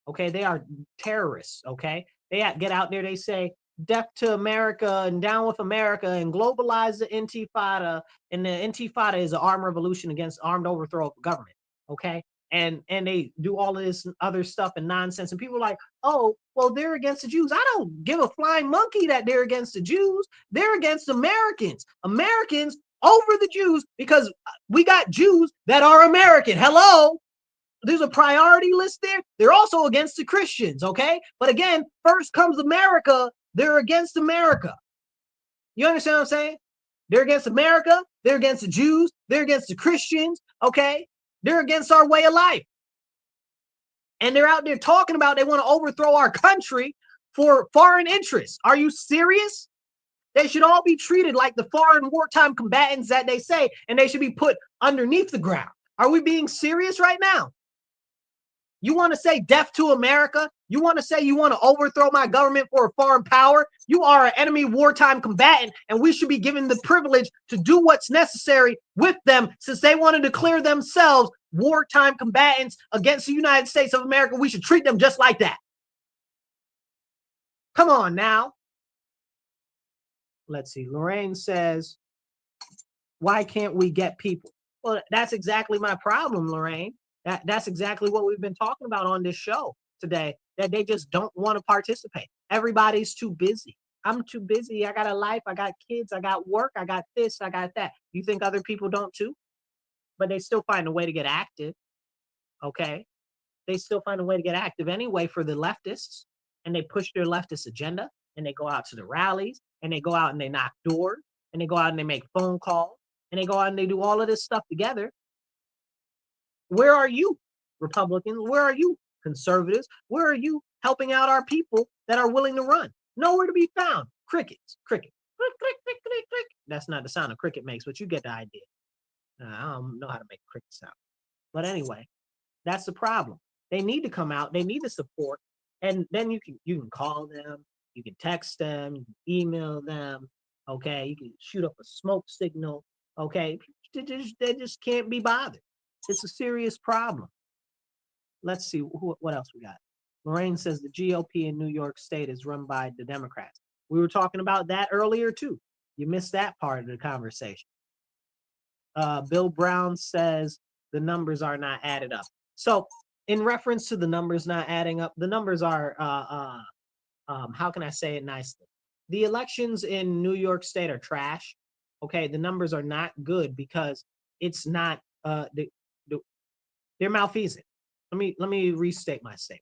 Okay, they are terrorists. Okay, they get out there, they say death to America and down with America and globalize the Intifada, and the Intifada is an armed revolution against armed overthrow of government. Okay, and they do all of this other stuff and nonsense, and people are like, oh, well, they're against the Jews. I don't give a flying monkey that they're against the Jews. They're against Americans over the Jews because we got Jews that are American. Hello. There's a priority list there. They're also against the Christians, okay? But again, first comes America. They're against America. You understand what I'm saying? They're against America. They're against the Jews. They're against the Christians, okay? They're against our way of life. And they're out there talking about they want to overthrow our country for foreign interests. Are you serious? They should all be treated like the foreign wartime combatants that they say, and they should be put underneath the ground. Are we being serious right now? You want to say death to America? You want to say you want to overthrow my government for a foreign power? You are an enemy wartime combatant, and we should be given the privilege to do what's necessary with them since they want to declare themselves wartime combatants against the United States of America. We should treat them just like that. Come on now. Let's see. Lorraine says, why can't we get people? Well, that's exactly my problem, Lorraine. That's exactly what we've been talking about on this show today, that they just don't want to participate. Everybody's too busy. I'm too busy. I got a life. I got kids. I got work. I got this. I got that. You think other people don't too? But they still find a way to get active. Okay. They still find a way to get active anyway for the leftists. And they push their leftist agenda, and they go out to the rallies, and they go out and they knock doors, and they go out and they make phone calls, and they go out and they do all of this stuff together. Where are you, Republicans? Where are you, conservatives? Where are you helping out our people that are willing to run? Nowhere to be found. Crickets, cricket. Click, click, click, click, click. That's not the sound a cricket makes, but you get the idea. I don't know how to make a cricket sound. But anyway, that's the problem. They need to come out. They need the support. And then you can call them. You can text them. You can email them. Okay. You can shoot up a smoke signal. Okay. They just can't be bothered. It's a serious problem. Let's see what else we got. Lorraine says the GOP in New York State is run by the Democrats. We were talking about that earlier too. You missed that part of the conversation. Bill Brown says the numbers are not added up. So in reference to the numbers not adding up, the numbers are, how can I say it nicely? The elections in New York State are trash. Okay, the numbers are not good because it's not, they're malfeasant. Let me restate my statement.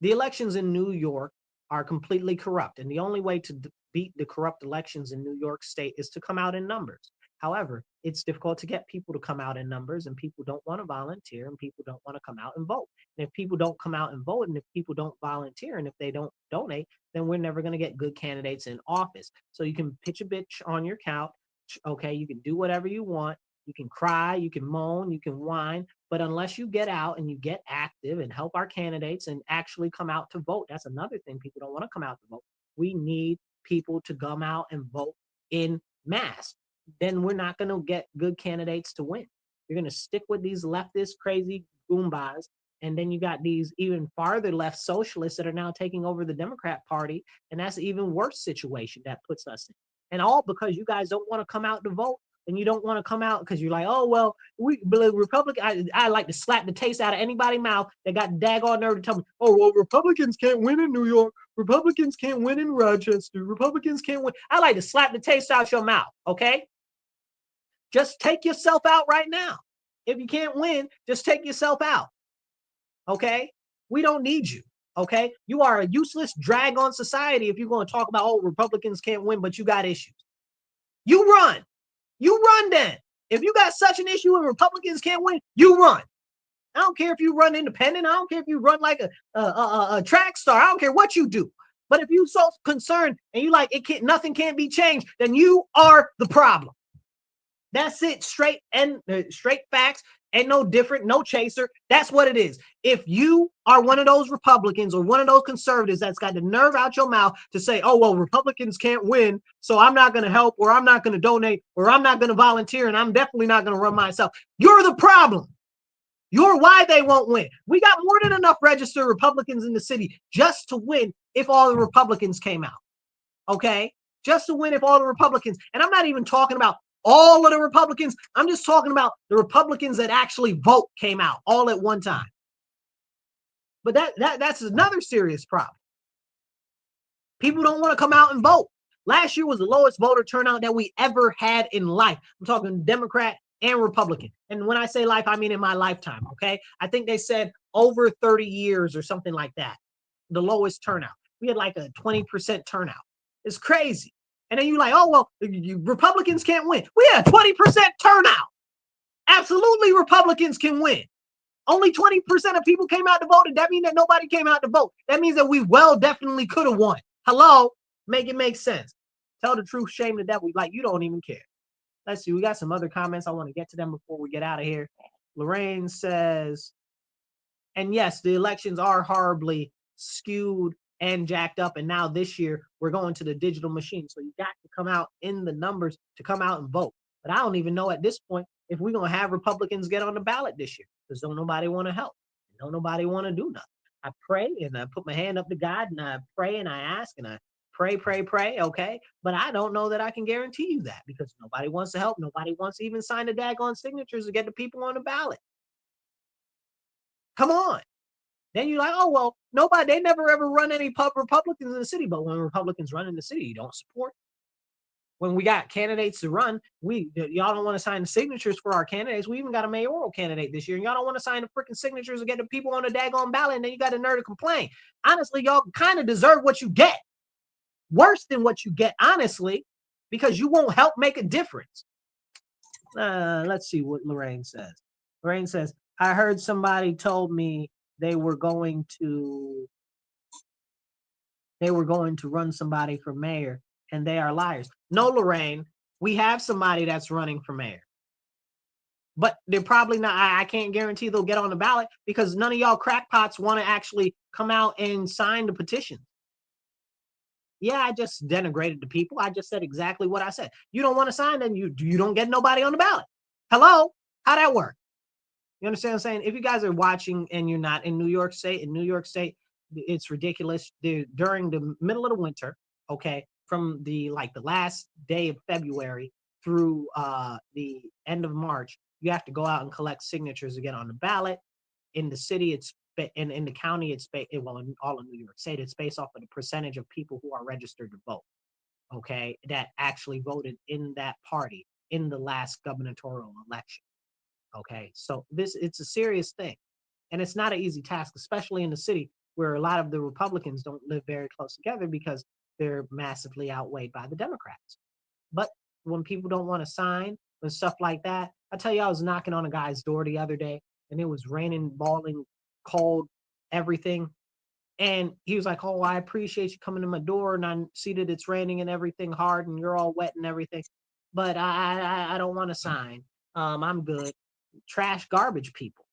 The elections in New York are completely corrupt, and the only way to beat the corrupt elections in New York State is to come out in numbers. However, it's difficult to get people to come out in numbers, and people don't want to volunteer, and people don't want to come out and vote. And if people don't come out and vote, and if people don't volunteer, and if they don't donate, then we're never going to get good candidates in office. So you can pitch a bitch on your couch. Okay, you can do whatever you want. You can cry, you can moan, you can whine, but unless you get out and you get active and help our candidates and actually come out to vote, that's another thing. People don't want to come out to vote. We need people to come out and vote in mass. Then we're not going to get good candidates to win. You're going to stick with these leftist crazy goombas, and then you got these even farther left socialists that are now taking over the Democrat Party, and that's an even worse situation that puts us in. And all because you guys don't want to come out to vote. And you don't want to come out because you're like, oh, well, we Republican. I like to slap the taste out of anybody's mouth that got daggone nerve to tell me, oh, well, Republicans can't win in New York. Republicans can't win in Rochester. Republicans can't win. I like to slap the taste out your mouth. Okay. Just take yourself out right now. If you can't win, just take yourself out. Okay. We don't need you. Okay. You are a useless drag on society if you're going to talk about, oh, Republicans can't win, but you got issues. You run. You run then. If you got such an issue and Republicans can't win, you run. I don't care if you run independent. I don't care if you run like a track star. I don't care what you do. But if you so concerned and you like nothing can't be changed, then you are the problem. That's it. Straight facts. Ain't no different, no chaser. That's what it is. If you are one of those Republicans or one of those conservatives that's got the nerve out your mouth to say, oh, well, Republicans can't win, so I'm not going to help, or I'm not going to donate, or I'm not going to volunteer, and I'm definitely not going to run myself. You're the problem. You're why they won't win. We got more than enough registered Republicans in the city just to win if all the Republicans came out. Okay? Just to win if all the Republicans, and I'm not even talking about all of the Republicans. I'm just talking about the Republicans that actually vote came out all at one time. But that's another serious problem. People don't want to come out and vote. Last year was the lowest voter turnout that we ever had in life. I'm talking Democrat and Republican. And when I say life, I mean in my lifetime, okay? I think they said over 30 years or something like that. The lowest turnout. We had like a 20% turnout. It's crazy. And then you're like, oh, well, Republicans can't win. We had 20% turnout. Absolutely, Republicans can win. Only 20% of people came out to vote. Does that mean that nobody came out to vote? That means that we well definitely could have won. Hello? Make it make sense. Tell the truth, shame the devil. Like, you don't even care. Let's see. We got some other comments. I want to get to them before we get out of here. Lorraine says, And yes, the elections are horribly skewed and jacked up. And now this year we're going to the digital machine. So you got to come out in the numbers to come out and vote. But I don't even know at this point if we're gonna have Republicans get on the ballot this year because don't nobody want to help. Don't nobody want to do nothing. I pray and I put my hand up to God and I pray and I ask and I pray, okay? But I don't know that I can guarantee you that because nobody wants to help. Nobody wants to even sign the daggone signatures to get the people on the ballot. Come on. Then you're like, oh, well, nobody, they never ever run any Republicans in the city. But when Republicans run in the city, you don't support. When we got candidates to run, y'all don't want to sign the signatures for our candidates. We even got a mayoral candidate this year. And y'all don't want to sign the freaking signatures to get the people on the daggone ballot. And then you got the nerve to complain. Honestly, y'all kind of deserve what you get. Worse than what you get, honestly, because you won't help make a difference. Let's see what Lorraine says. Lorraine says, I heard somebody told me they were going to run somebody for mayor and they are liars. No, Lorraine, we have somebody that's running for mayor. But they're probably not, I can't guarantee they'll get on the ballot because none of y'all crackpots want to actually come out and sign the petition. Yeah, I just denigrated the people. I just said exactly what I said. You don't want to sign, then you don't get nobody on the ballot. Hello? How'd that work? You understand what I'm saying? If you guys are watching and you're not in New York State, it's ridiculous. During the middle of the winter, okay, from the last day of February through the end of March, you have to go out and collect signatures to get on the ballot. In the city, it's in the county, it's well, in all of New York State, it's based off of the percentage of people who are registered to vote, okay, that actually voted in that party in the last gubernatorial election. Okay, so it's a serious thing, and it's not an easy task, especially in the city where a lot of the Republicans don't live very close together because they're massively outweighed by the Democrats. But when people don't want to sign and stuff like that, I tell you, I was knocking on a guy's door the other day, and it was raining, balling, cold, everything. And he was like, "Oh, I appreciate you coming to my door, and I see that it's raining and everything hard, and you're all wet and everything, but I don't want to sign. I'm good." Trash garbage people.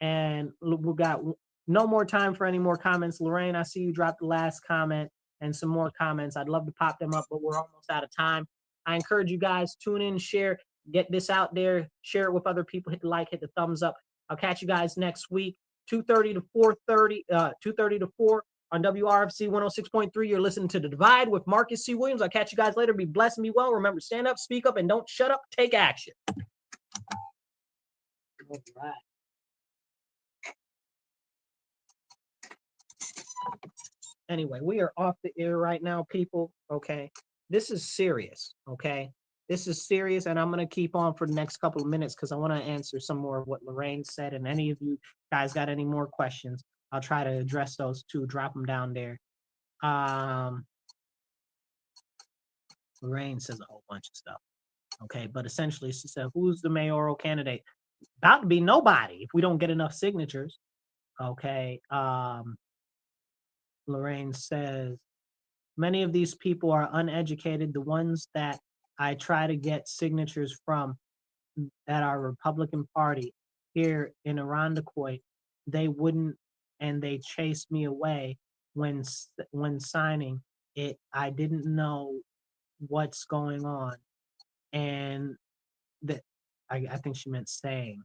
And we got no more time for any more comments. Lorraine, I see you dropped the last comment and some more comments. I'd love to pop them up, but we're almost out of time. I encourage you guys, tune in, share, get this out there, share it with other people, hit the like, hit the thumbs up. I'll catch you guys next week, 2:30 to 4:30, 2:30 to 4 on WRFZ 106.3. You're listening to The Divide with Marcus C. Williams. I'll catch you guys later. Be blessed and be well. Remember, stand up, speak up, and don't shut up. Take action. All right. Anyway, we are off the air right now, people. Okay. This is serious. Okay. This is serious, and I'm going to keep on for the next couple of minutes because I want to answer some more of what Lorraine said. And any of you guys got any more questions, I'll try to address those too. Drop them down there. Lorraine says a whole bunch of stuff. Okay. But essentially, she said, who's the mayoral candidate? About to be nobody if we don't get enough signatures. Okay. Lorraine says, many of these people are uneducated. The ones that I try to get signatures from at our Republican Party here in Irondequoit, they wouldn't, and they chased me away when signing it. I didn't know what's going on, and that I think she meant saying.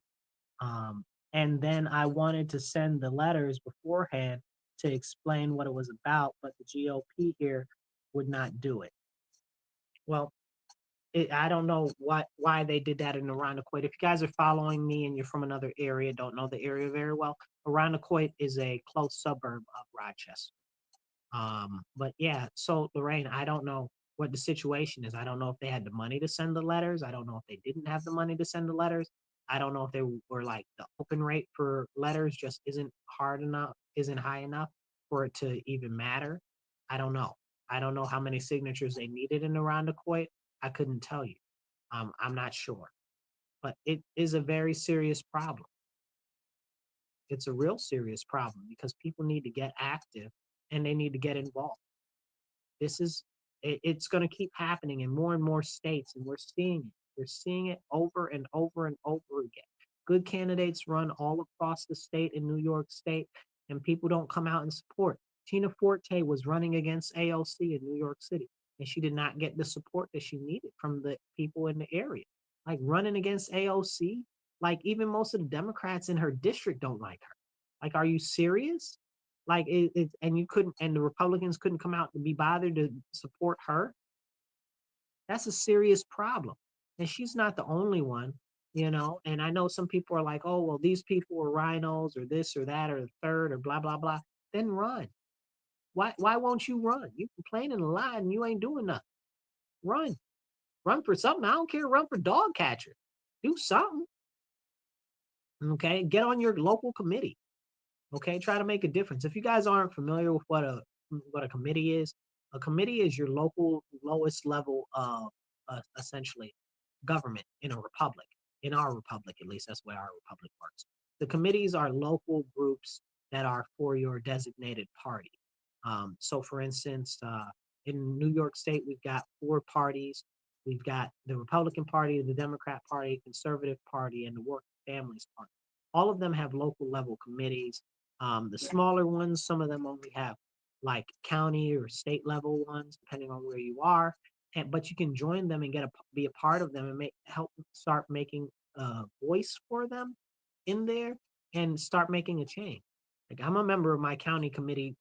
And then I wanted to send the letters beforehand to explain what it was about, but the GOP here would not do it. Well, I don't know why they did that in Irondequoit. If you guys are following me and you're from another area, don't know the area very well, Irondequoit is a close suburb of Rochester. But yeah, so Lorraine, I don't know what the situation is. I don't know if they had the money to send the letters. I don't know if they didn't have the money to send the letters. I don't know if they were like the open rate for letters just isn't high enough for it to even matter. I don't know. I don't know how many signatures they needed in Irondequoit. I couldn't tell you. I'm not sure. But it is a very serious problem. It's a real serious problem because people need to get active and they need to get involved. It's going to keep happening in more and more states, and we're seeing it. We're seeing it over and over and over again. Good candidates run all across the state in New York State, and people don't come out and support. Tina Forte was running against AOC in New York City, and she did not get the support that she needed from the people in the area. Like running against AOC, like even most of the Democrats in her district don't like her. Like, are you serious? Like and you couldn't, and the Republicans couldn't come out to be bothered to support her. That's a serious problem. And she's not the only one, you know. And I know some people are like, oh, well, these people are rhinos or this or that or the third or blah, blah, blah. Then run. Why won't you run? You complaining a lot and you ain't doing nothing. Run. Run for something. I don't care. Run for dog catcher. Do something. Okay. Get on your local committee. Okay. Try to make a difference. If you guys aren't familiar with what a committee is your local lowest level of essentially government in a republic. In our republic, at least, that's the way our republic works. The committees are local groups that are for your designated party. So, for instance, in New York State, we've got 4 parties. We've got the Republican Party, the Democrat Party, Conservative Party, and the Working Families Party. All of them have local level committees. The smaller ones, some of them only have like county or state level ones, depending on where you are. But you can join them and be a part of them and help start making a voice for them in there and start making a change. Like I'm a member of my county committee.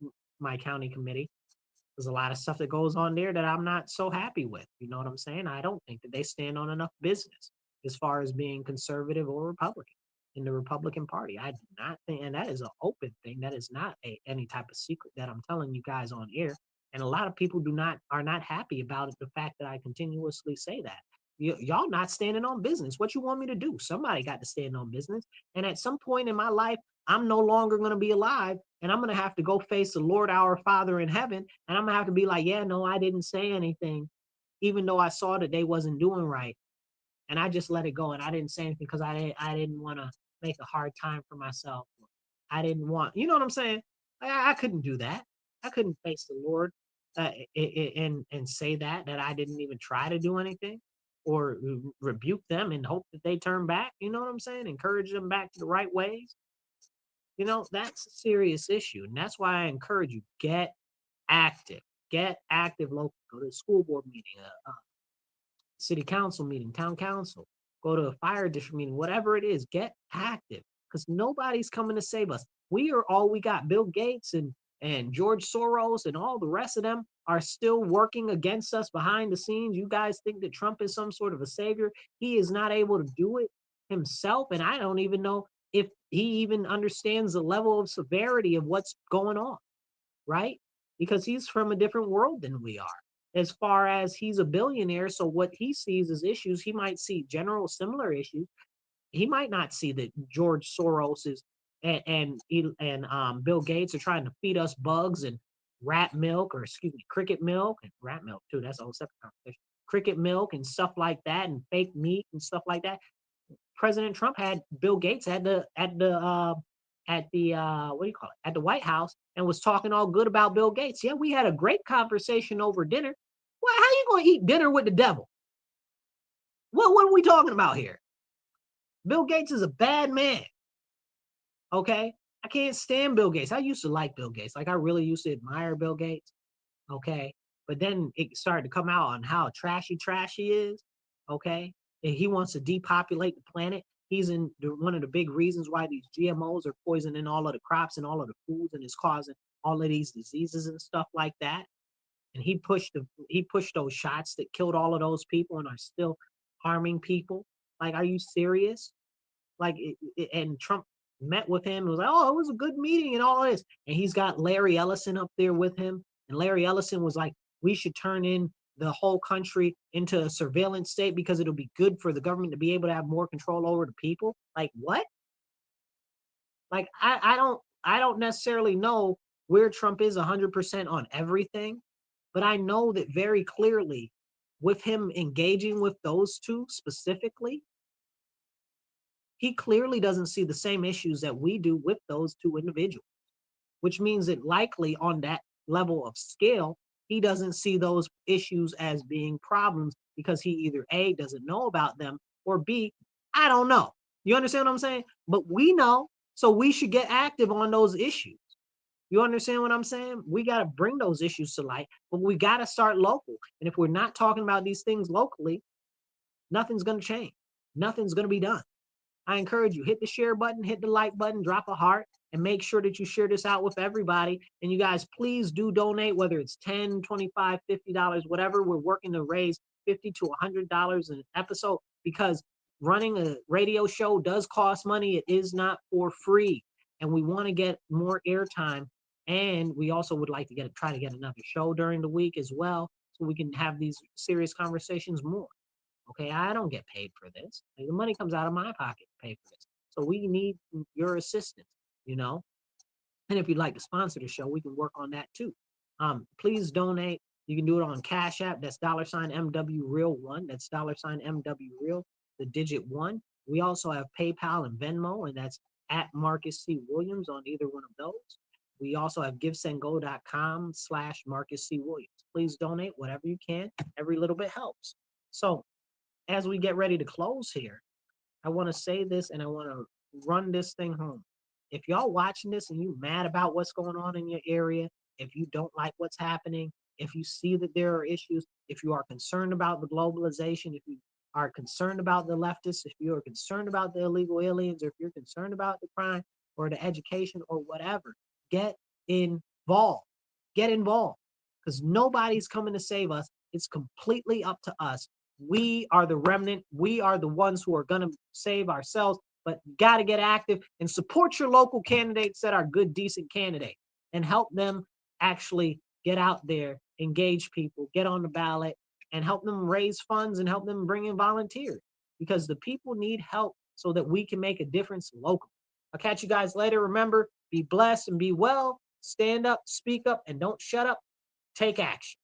There's a lot of stuff that goes on there that I'm not so happy with. You know what I'm saying? I don't think that they stand on enough business as far as being conservative or Republican in the Republican Party. I do not think, and that is an open thing. That is not any type of secret that I'm telling you guys on air. And a lot of people are not happy about it, the fact that I continuously say that. Y'all not standing on business. What you want me to do? Somebody got to stand on business. And at some point in my life, I'm no longer going to be alive, and I'm going to have to go face the Lord, our Father in heaven, and I'm going to have to be like, yeah, no, I didn't say anything, even though I saw that they wasn't doing right, and I just let it go, and I didn't say anything because I didn't want to make a hard time for myself. I didn't want, you know what I'm saying? I couldn't do that. I couldn't face the Lord and say that I didn't even try to do anything or rebuke them and hope that they turn back. You know what I'm saying? Encourage them back to the right ways. You know, that's a serious issue. And that's why I encourage you, get active. Get active locally. Go to a school board meeting, a city council meeting, town council. Go to a fire district meeting, whatever it is, get active. Because nobody's coming to save us. We are all we got. Bill Gates and George Soros and all the rest of them are still working against us behind the scenes. You guys think that Trump is some sort of a savior. He is not able to do it himself. And I don't even know if he even understands the level of severity of what's going on, right? Because he's from a different world than we are. As far as he's a billionaire, so what he sees as issues, he might see general similar issues. He might not see that George Soros is and Bill Gates are trying to feed us bugs and rat milk, or excuse me, cricket milk and rat milk too. That's a whole separate conversation. Cricket milk and stuff like that, and fake meat and stuff like that. President Trump had Bill Gates at the what do you call it, at the White House, and was talking all good about Bill Gates. Yeah, we had a great conversation over dinner. Well, how you gonna eat dinner with the devil? What are we talking about here? Bill Gates is a bad man. Okay, I can't stand Bill Gates. I used to like Bill Gates. Like I really used to admire Bill Gates. Okay, but then it started to come out on how trashy he is. Okay, and he wants to depopulate the planet. He's one of the big reasons why these GMOs are poisoning all of the crops and all of the foods, and is causing all of these diseases and stuff like that. And he pushed those shots that killed all of those people and are still harming people. Like, are you serious? Like, and Trump met with him and was like, oh, it was a good meeting and all this. And he's got Larry Ellison up there with him. And Larry Ellison was like, we should turn in the whole country into a surveillance state because it'll be good for the government to be able to have more control over the people. Like, what? Like, I don't necessarily know where Trump is 100% on everything, but I know that very clearly with him engaging with those two specifically, he clearly doesn't see the same issues that we do with those two individuals, which means that likely on that level of scale, he doesn't see those issues as being problems because he either A, doesn't know about them, or B, I don't know. You understand what I'm saying? But we know, so we should get active on those issues. You understand what I'm saying? We got to bring those issues to light, but we got to start local. And if we're not talking about these things locally, nothing's going to change. Nothing's going to be done. I encourage you, hit the share button, hit the like button, drop a heart, and make sure that you share this out with everybody. And you guys, please do donate, whether it's $10, $25, $50, whatever. We're working to raise $50 to $100 an episode, because running a radio show does cost money. It is not for free. And we want to get more airtime. And we also would like to try to get another show during the week as well, so we can have these serious conversations more. Okay, I don't get paid for this. Like, the money comes out of my pocket to pay for this. So we need your assistance, you know. And if you'd like to sponsor the show, we can work on that too. Please donate. You can do it on Cash App. That's $MWReal1. That's $MWReal, the digit 1. We also have PayPal and Venmo, and that's at Marcus C. Williams on either one of those. We also have givesendgo.com/Marcus C. Williams. Please donate whatever you can. Every little bit helps. So as we get ready to close here, I want to say this, and I want to run this thing home. If y'all watching this and you mad about what's going on in your area, if you don't like what's happening, if you see that there are issues, if you are concerned about the globalization, if you are concerned about the leftists, if you are concerned about the illegal aliens, or if you're concerned about the crime or the education or whatever, get involved. Get involved, because nobody's coming to save us. It's completely up to us. We are the remnant. We are the ones who are going to save ourselves, but got to get active and support your local candidates that are good, decent candidates, and help them actually get out there, engage people, get on the ballot, and help them raise funds and help them bring in volunteers, because the people need help so that we can make a difference locally. I'll catch you guys later. Remember, be blessed and be well. Stand up, speak up, and don't shut up. Take action.